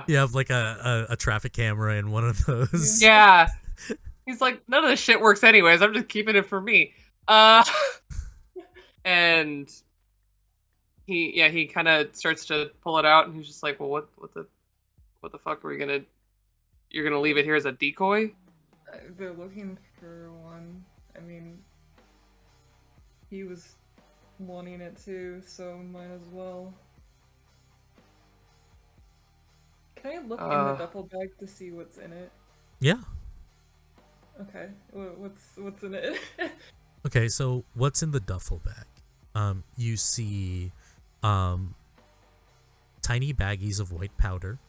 You have like a traffic camera in one of those. Yeah. He's like, none of this shit works anyways. I'm just keeping it for me. And he kind of starts to pull it out, and he's just like, well, what the fuck are we gonna? You're gonna leave it here as a decoy? They're looking for one. I mean, he was wanting it too, so might as well. Can I look in the duffel bag to see what's in it? Yeah. Okay. What's in it? Okay, so what's in the duffel bag? You see tiny baggies of white powder.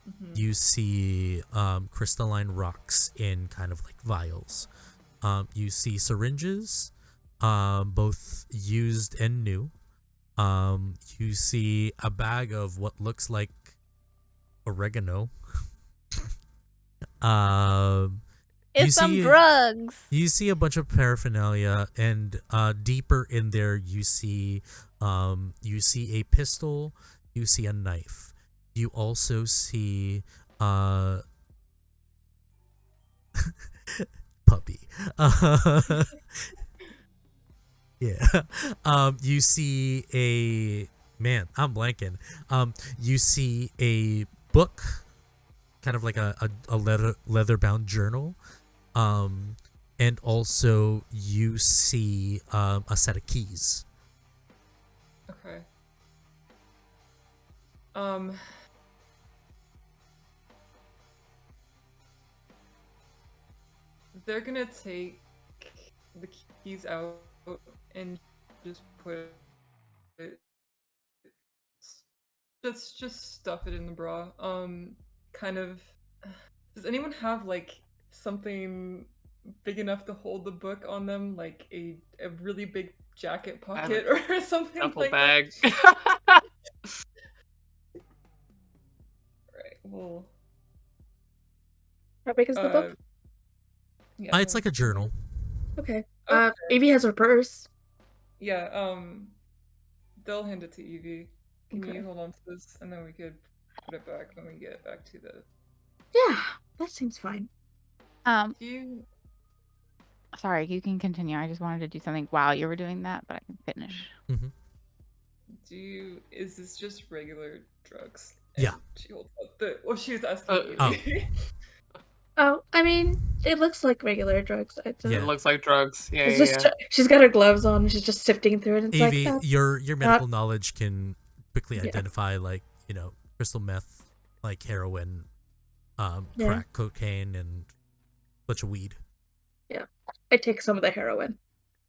Mm-hmm. You see crystalline rocks in kind of like vials. You see syringes, both used and new. You see a bag of what looks like oregano. It's some drugs. You see a bunch of paraphernalia, and deeper in there, you see a pistol. You see a knife. You also see puppy. Yeah. You see a man. I'm blanking. You see a book, kind of like a leather bound journal. And also you see a set of keys. Okay. They're gonna take the keys out and just put it. Just stuff it in the bra. Kind of. Does anyone have like something big enough to hold the book on them, like a really big jacket pocket or something Duffel like bag. that? Right. Well. How big is the book? Yeah. It's like a journal. Okay. Okay. Evie has her purse. Yeah. They'll hand it to Evie. Can Okay. you hold on to this, and then we could put it back when we get back to the. Yeah, that seems fine. Do you? Sorry, you can continue. I just wanted to do something while you were doing that, but I can finish. Mm-hmm. Is this just regular drugs? Yeah. And she holds up the. Well, she was asking Evie. Oh, I mean, it looks like regular drugs. Yeah. It looks like drugs. Yeah, It's yeah, just, yeah. she's got her gloves on. She's just sifting through it. And it's Evie, like, your medical knowledge can quickly Yeah. identify, like, crystal meth, like heroin, Yeah. crack cocaine, and a bunch of weed. I take some of the heroin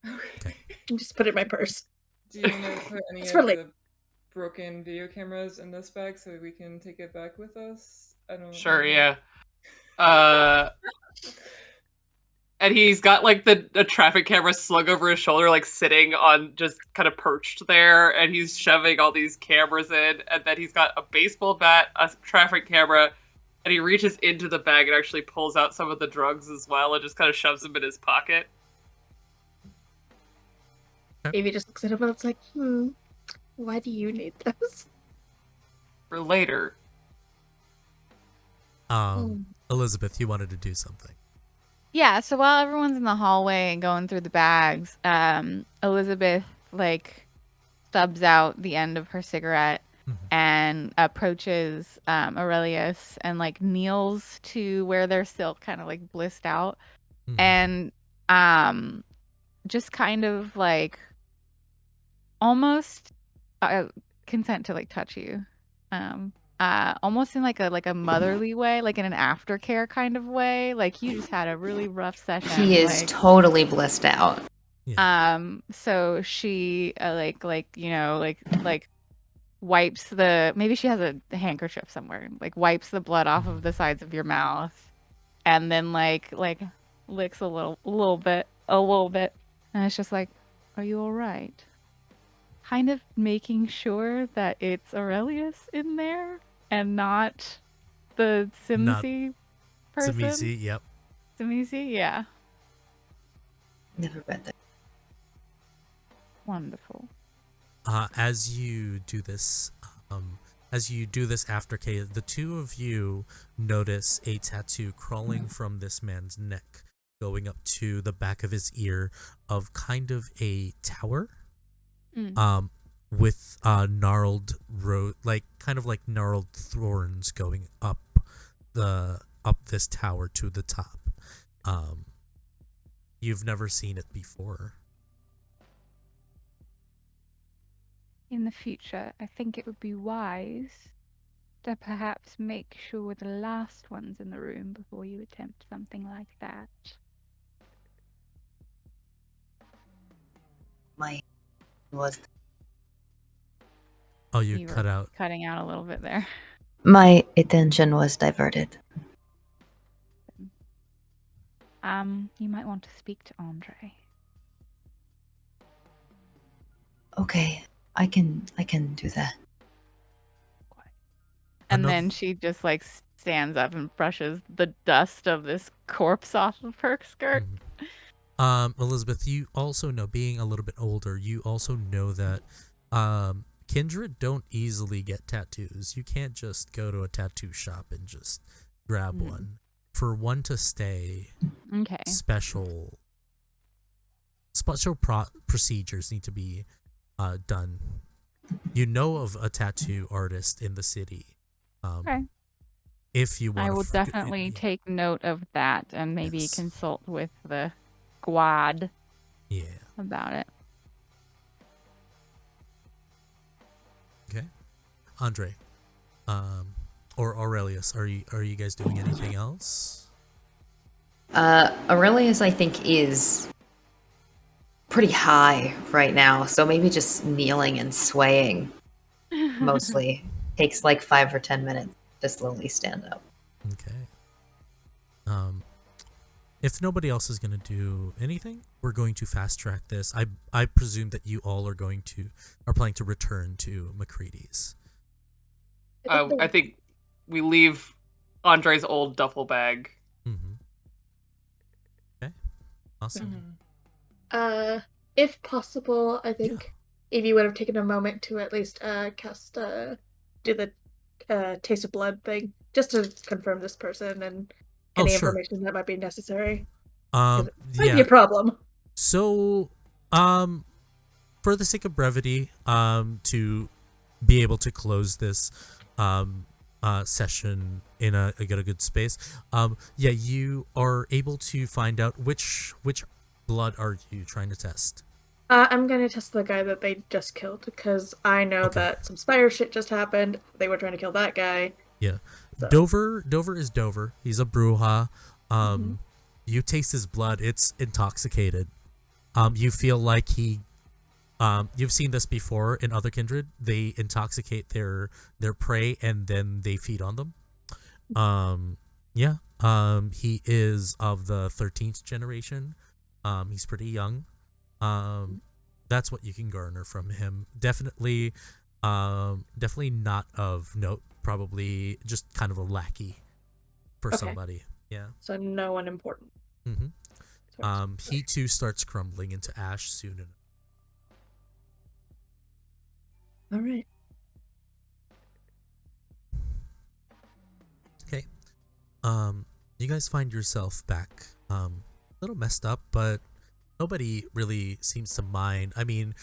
Okay. and just put it in my purse. Do you want to put any It's of for, like- the broken video cameras in this bag so we can take it back with us? I don't. Sure, yeah. And he's got like the traffic camera slung over his shoulder, like sitting on just kind of perched there, and he's shoving all these cameras in, and then he's got a baseball bat, a traffic camera, and he reaches into the bag and actually pulls out some of the drugs as well and just kind of shoves them in his pocket. Evie just looks at him and it's like, why do you need those? For later. Elizabeth, you wanted to do something. Yeah, so while everyone's in the hallway and going through the bags, Elizabeth like stubs out the end of her cigarette and approaches Aurelius and like kneels to where their silk kind of like blissed out and just kind of like almost consent to like touch you. Almost in like a motherly way, like in an aftercare kind of way. Like you just had a really rough session. He is like, totally blissed out. so she like wipes maybe she has a handkerchief somewhere, like wipes the blood off of the sides of your mouth and then like licks a little bit, and it's just like, Are you all right? Kind of making sure that it's Aurelius in there and not the Not Simsy person. Tsamisi, yep. Simsy, yeah. Never read that. Wonderful. As you do this aftercare, the two of you notice a tattoo crawling from this man's neck, going up to the back of his ear of kind of a tower, with gnarled like gnarled thorns going up this tower to the top. You've never seen it before. In the future, I think it would be wise to perhaps make sure we're the last ones in the room before you attempt something like that. My was Oh, you You cut were out. cutting out a little bit there. my attention was diverted. You might want to speak to Andre. Okay, I can do that. And Another- then she just like stands up and brushes the dust of this corpse off of her skirt. Elizabeth, you also know, being a little bit older, you also know that kindred don't easily get tattoos. You can't just go to a tattoo shop and just grab one. For one to stay, Okay. special procedures need to be done. You know of a tattoo artist in the city. Okay. If you want, I will definitely take note of that and maybe Yes. consult with the squad Yeah. about it. Okay. Andre, or Aurelius, are you guys doing anything else? Aurelius, I think, is pretty high right now, so maybe just kneeling and swaying mostly. Takes like 5 or 10 minutes to slowly stand up. Okay. If nobody else is gonna do anything, we're going to fast track this. I presume that you all are planning to return to McCready's. I think we leave Andre's old duffel bag. Mm-hmm. Okay. Awesome. If possible, I think if you would have taken a moment to at least do the taste of blood thing, just to confirm this person and any Sure. information that might be necessary. Might be Yeah. a problem. So, for the sake of brevity, to be able to close this session in a good space, you are able to find out which blood are you trying to test. I'm gonna test the guy that they just killed because I know that some Spire shit just happened. They were trying to kill that guy. Yeah. So. Dover is Dover. He's a Bruja. You taste his blood. It's intoxicated. You feel like you've seen this before in other kindred. They intoxicate their prey and then they feed on them. He is of the 13th generation. He's pretty young. That's what you can garner from him. Definitely not of note. Probably just kind of a lackey for somebody. Yeah. So no one important. He too starts crumbling into ash soon enough. All right. Okay. You guys find yourself back a little messed up, but nobody really seems to mind. I mean,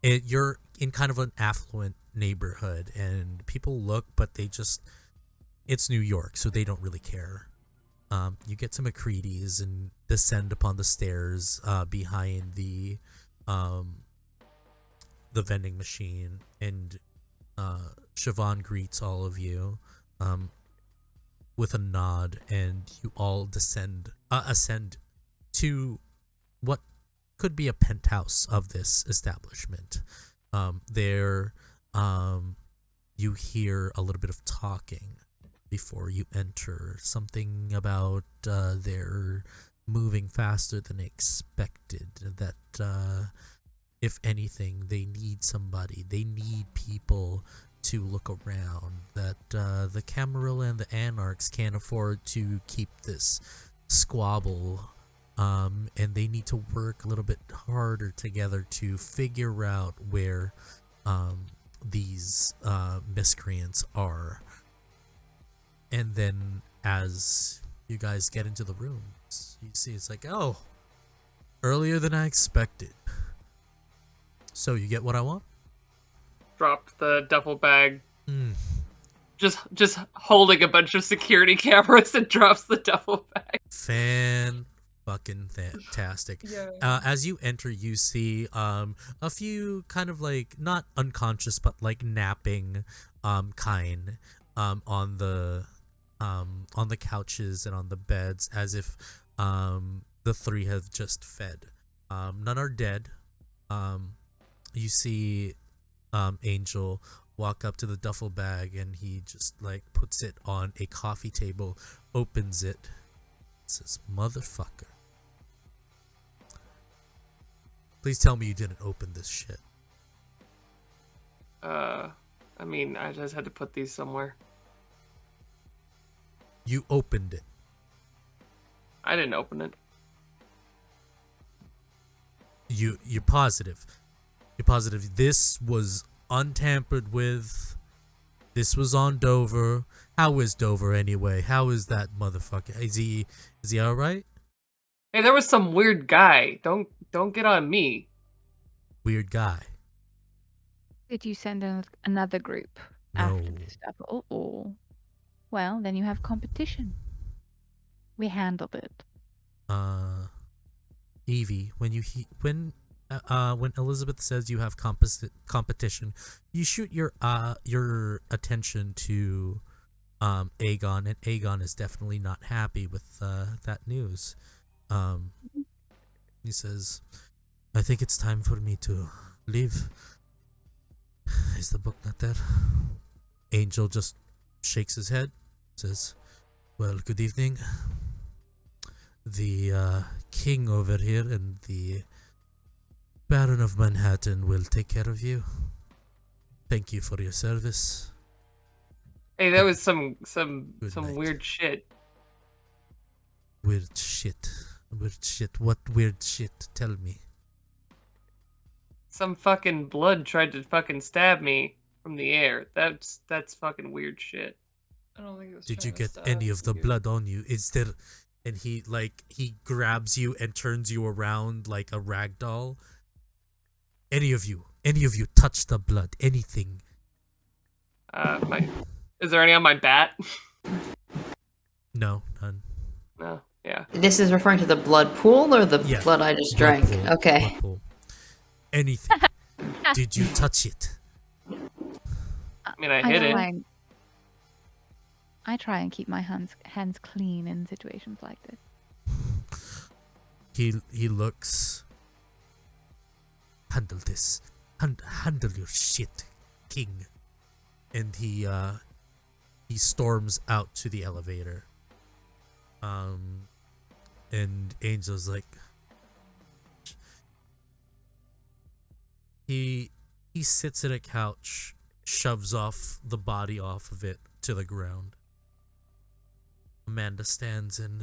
you're in kind of an affluent neighborhood and people look, but it's New York, so they don't really care. You get to McCready's and descend upon the stairs behind the vending machine, and Siobhan greets all of you with a nod, and you all ascend to what could be a penthouse of this establishment. There, you hear a little bit of talking before you enter. Something about they're moving faster than expected. That if anything, they need somebody. They need people to look around. That the Camarilla and the Anarchs can't afford to keep this squabble. And they need to work a little bit harder together to figure out where these miscreants are. And then as you guys get into the rooms, you see it's like, oh, earlier than I expected. So you get what I want? Dropped the duffel bag. Mm. Just holding a bunch of security cameras and drops the duffel bag. Fantastic. Yeah. As you enter, you see a few kind of like not unconscious but like napping kind on the couches and on the beds, as if the three have just fed. None are dead. You see Angel walk up to the duffel bag and he just like puts it on a coffee table, opens it, says, "Motherfucker. Please tell me you didn't open this shit." I mean, I just had to put these somewhere. You opened it. I didn't open it. You're positive. You're positive this was untampered with. This was on Dover. How is Dover anyway? How is that motherfucker? Is he all right? Hey, there was some weird guy. Don't get on me. Weird guy. Did you send another group No. after this stuff? Oh. Well, then you have competition. We handled it. Evie, when Elizabeth says you have competition, you shoot your attention to Aegon, and Aegon is definitely not happy with that news. He says, "I think it's time for me to leave." Is the book not there? Angel just shakes his head, says, "Well, good evening. The king over here and the Baron of Manhattan will take care of you. Thank you for your service." Hey, that was some Good night. weird shit. Weird shit. Weird shit. What weird shit? Tell me. Some fucking blood tried to fucking stab me from the air. That's fucking weird shit. I don't think it was. Did you trying to get stab any of the you. blood on you? Is there... And he grabs you and turns you around like a rag doll. Any of you touch the blood? Anything? Is there any on my bat? No, none. No. Yeah. This is referring to the blood pool or the Yeah, blood I just Blood drank? pool, Okay. blood pool. Anything? Did you touch it? I mean, I hit it. I try and keep my hands clean in situations like this. He looks. Handle this. Handle your shit, king. And he storms out to the elevator. And Angel's like, he sits at a couch, shoves off the body off of it to the ground. Amanda stands and,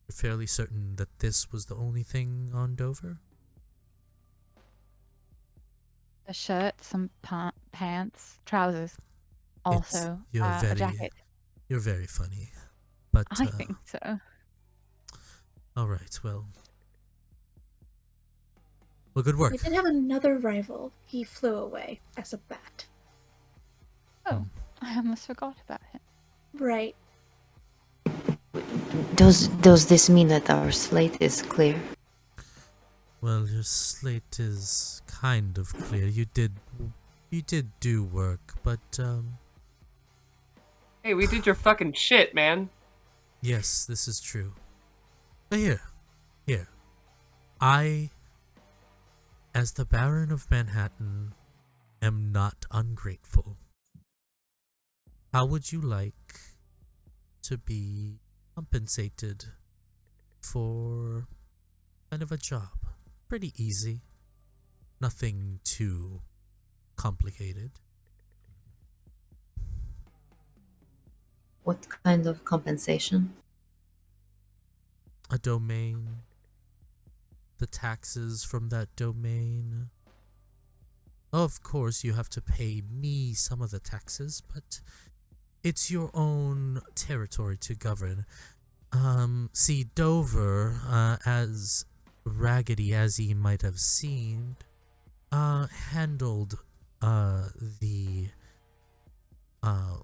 "You're fairly certain that this was the only thing on Dover?" A shirt, some pants, trousers, also a jacket. You're very funny. But I think so. all right, well, good work. We did have another rival. He flew away as a bat. Oh, I almost forgot about him. Right. Does this mean that our slate is clear? Well, your slate is kind of clear. You did do work, but Hey, we did your fucking shit, man. yes, this is true. But here. I, as the Baron of Manhattan, am not ungrateful. How would you like to be compensated for kind of a job? Pretty easy. Nothing too complicated. What kind of compensation? A domain. The taxes from that domain. Of course, you have to pay me some of the taxes, but it's your own territory to govern. See, Dover, as raggedy as he might have seemed, handled the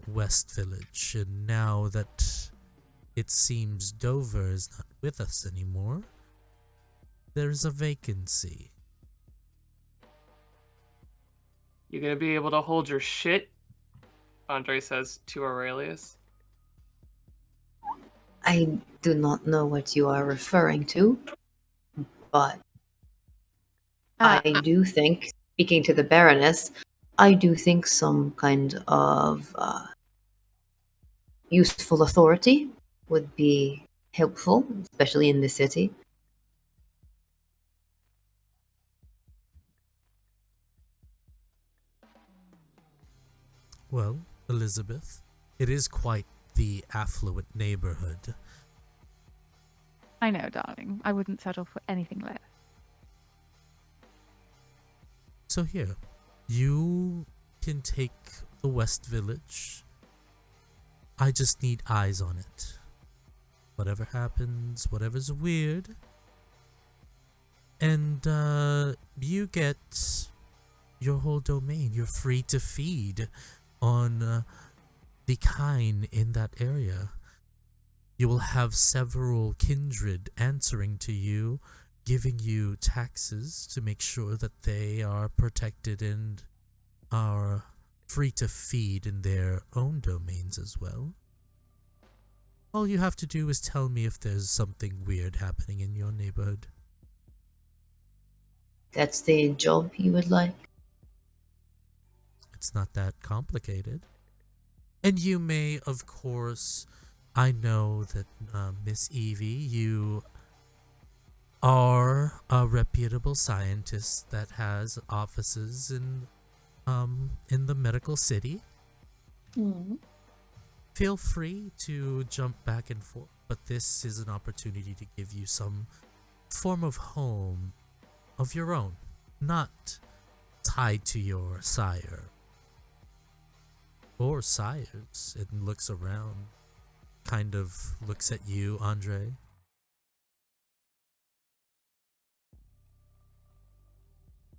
West Village, and now that it seems Dover is not with us anymore, there's a vacancy. You gonna be able to hold your shit? Andre says to Aurelius. I do not know what you are referring to, but I do think, speaking to the Baroness, I do think some kind of useful authority would be helpful, especially in the city. Well, Elizabeth, it is quite the affluent neighborhood. I know, darling. I wouldn't settle for anything less. So here, you can take the West Village. I just need eyes on it. Whatever happens, whatever's weird. And you get your whole domain. You're free to feed on the kind in that area. You will have several kindred answering to you, giving you taxes to make sure that they are protected and are free to feed in their own domains as well. All you have to do is tell me if there's something weird happening in your neighborhood. That's the job you would like? It's not that complicated. And you may, of course, I know that Miss Evie, you are a reputable scientist that has offices in the medical city. Mm. Feel free to jump back and forth, but this is an opportunity to give you some form of home of your own, not tied to your sire or sires. It looks around, kind of looks at you, Andre.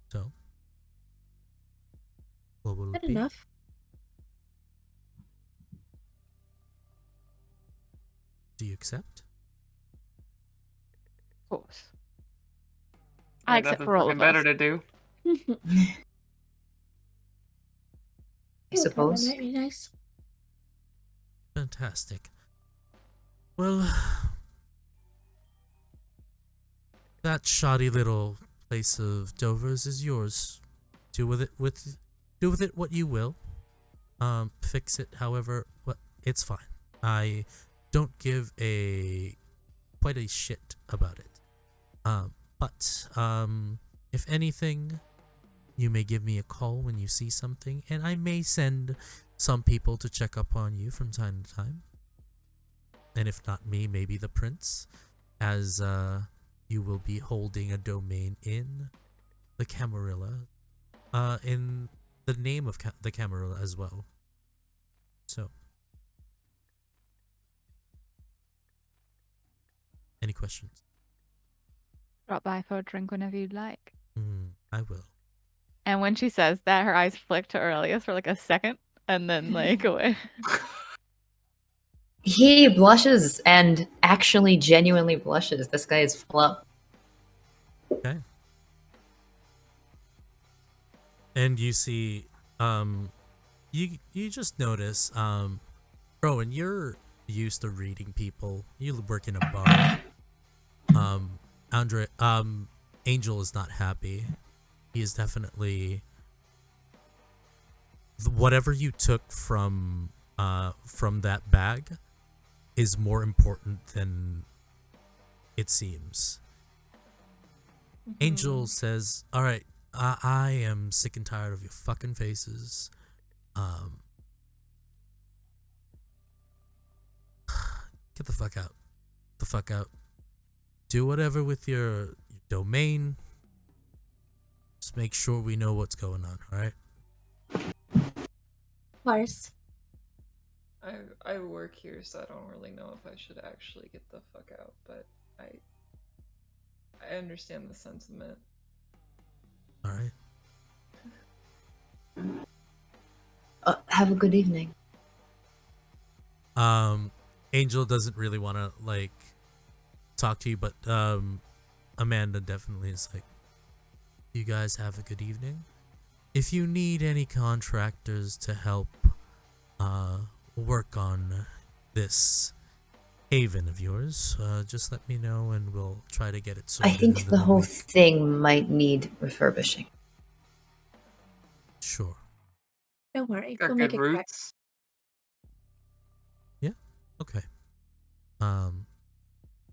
So, what will it Good be? enough. Do you accept? Of course. I I have accept nothing for all fucking of better us. to do. I suppose. That might be nice. Fantastic. Well, that shoddy little place of Dover's is yours. Do with it what you will. Fix it however it's fine. I don't give quite a shit about it. But if anything, you may give me a call when you see something, and I may send some people to check up on you from time to time. And if not me, maybe the prince, as you will be holding a domain in the Camarilla, in the name of the Camarilla as well. So, any questions? Drop by for a drink whenever you'd like. I will. And when she says that, her eyes flick to Aurelius for like a second and then like away. He blushes and actually genuinely blushes. This guy is full up. Okay. And you see, you just notice, Rowan, you're used to reading people. You work in a bar. Andre, Angel is not happy. He is definitely whatever you took from that bag is more important than it seems. Angel says, "All right, I am sick and tired of your fucking faces. Get the fuck out. The fuck out. Do whatever with your domain. Just make sure we know what's going on, alright? Of course. I work here, so I don't really know if I should actually get the fuck out, but I understand the sentiment. Alright. Have a good evening. Angel doesn't really want to, like, talk to you, but, Amanda definitely is like, you guys have a good evening. If you need any contractors to help, work on this haven of yours, just let me know and we'll try to get it sorted. I think within the whole week. thing might need refurbishing. Sure. Don't worry. Got We'll make good it correct. roots. Okay.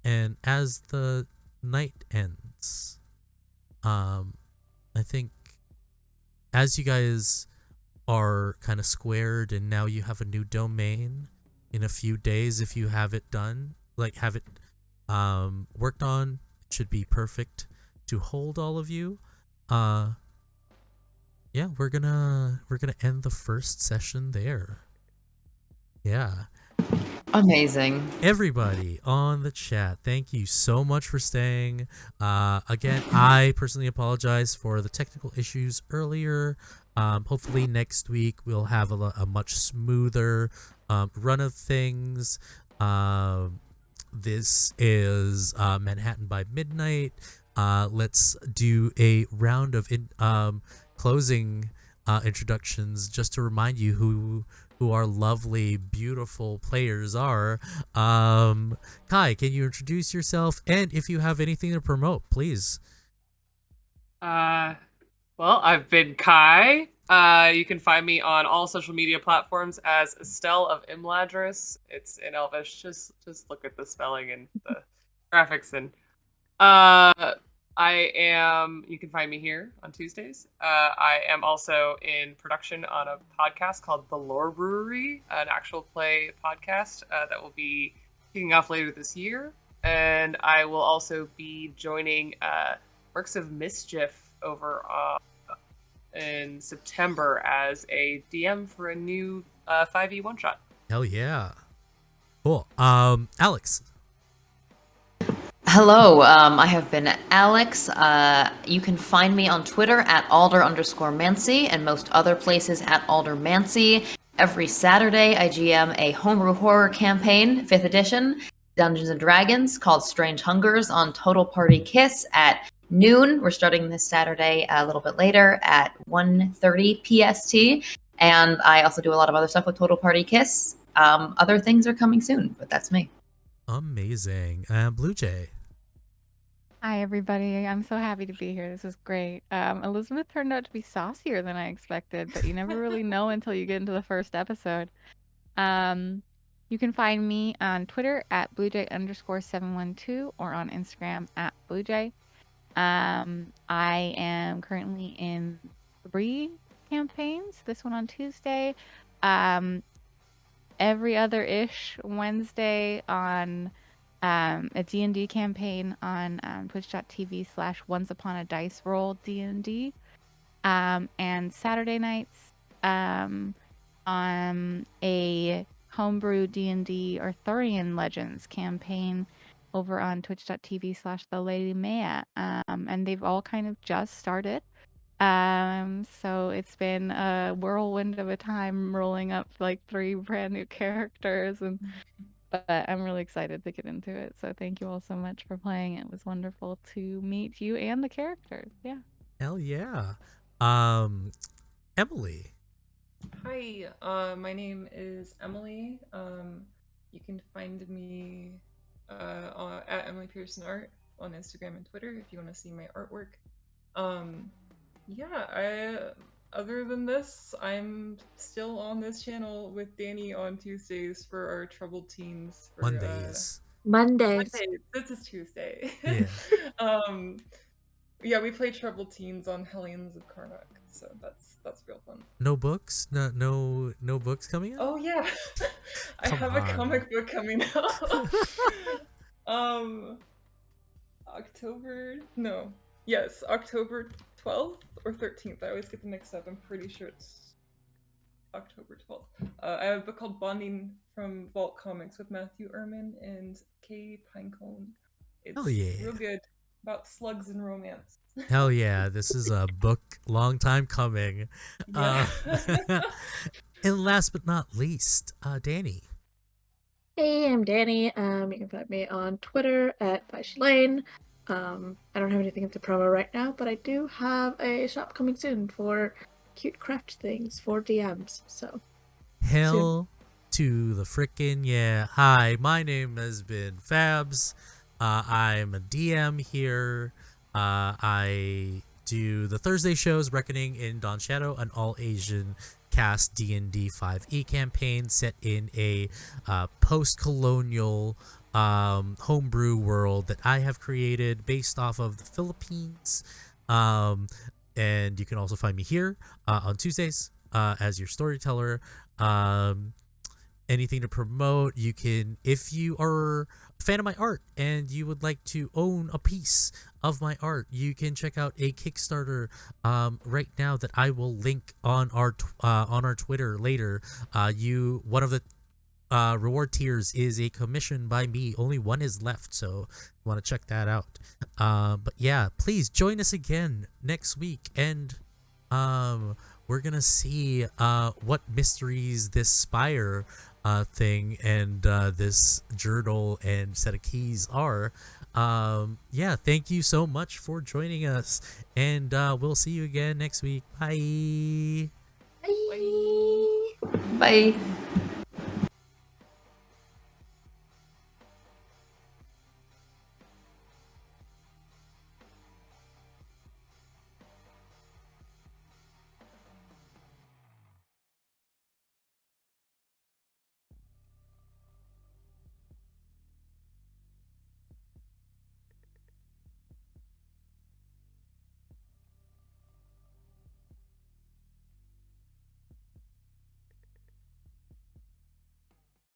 And as the night ends, I think as you guys are kind of squared and now you have a new domain in a few days, if you have it done, like have it worked on, it should be perfect to hold all of you. Yeah, we're gonna end the first session there. Yeah. Amazing. Everybody on the chat, thank you so much for staying. Again, I personally apologize for the technical issues earlier. Hopefully next week we'll have a much smoother run of things. This is Manhattan by Midnight. Let's do a round of closing introductions just to remind you who our lovely, beautiful players are. Kai, can you introduce yourself? And if you have anything to promote, please. Well, I've been Kai. You can find me on all social media platforms as Estelle of Imladris. It's in Elvish. Just look at the spelling and the graphics. And you can find me here on Tuesdays. I am also in production on a podcast called The Lore Brewery, an actual play podcast that will be kicking off later this year. And I will also be joining Works of Mischief over in September as a DM for a new 5e one-shot. Hell yeah. Cool. Alex. Hello, I have been Alex. You can find me on Twitter at Alder_Mancy and most other places at Aldermancy. Every Saturday, I GM a homebrew horror campaign, 5th edition, Dungeons & Dragons, called Strange Hungers on Total Party Kiss at noon. We're starting this Saturday a little bit later at 1:30 PST. And I also do a lot of other stuff with Total Party Kiss. Other things are coming soon, but that's me. Amazing. Blue Jay. Hi, everybody. I'm so happy to be here. This is great. Elizabeth turned out to be saucier than I expected, but you never really know until you get into the first episode. You can find me on Twitter at BlueJay_712 or on Instagram at BlueJay. I am currently in 3 campaigns. This one on Tuesday. Every other-ish Wednesday on a D&D campaign on twitch.tv/OnceUponADiceRoll_D&D. And Saturday nights on a homebrew D&D Arthurian Legends campaign over on twitch.tv/TheLadyMaya. And they've all kind of just started. So it's been a whirlwind of a time rolling up like 3 brand new characters, but I'm really excited to get into it. So thank you all so much for playing. It was wonderful to meet you and the characters. Yeah. Hell yeah. Emily. Hi, my name is Emily. You can find me at Emily Pearson Art on Instagram and Twitter if you want to see my artwork. Yeah, other than this, I'm still on this channel with Danny on Tuesdays for our Troubled Teens. For, Mondays. Mondays. Mondays. This is Tuesday. Yeah. Yeah, we play Troubled Teens on Hellions of Karnak, so that's real fun. No books? No books coming out? Oh yeah, I Come have a on. comic book coming out. October? No. Yes, October 12th or 13th. I always get them mixed up. I'm pretty sure it's October 12th. I have a book called Bonding from Vault Comics with Matthew Ehrman and Kay Pinecone. It's Hell yeah. real good about slugs and romance. Hell yeah, this is a book long time coming. Yeah. And last but not least, Danny. Hey, I'm Danny. You can find me on Twitter at @ByShalane. I don't have anything to promo right now, but I do have a shop coming soon for cute craft things for DMs. So Hell to the frickin' yeah. Hi, my name has been Fabs. I'm a DM here. I do the Thursday shows Reckoning in Dawn Shadow, an all-Asian cast D&D 5e campaign set in a post-colonial homebrew world that I have created based off of the Philippines. And you can also find me here on Tuesdays as your storyteller. Anything to promote, you can, if you are a fan of my art and you would like to own a piece of my art, you can check out a Kickstarter right now that I will link on our Twitter later. One of the reward tiers is a commission by me. Only one is left, so you want to check that out. But yeah, please join us again next week, and we're gonna see what mysteries this spire thing and this journal and set of keys are. Yeah, thank you so much for joining us, and we'll see you again next week. Bye. bye. Bye.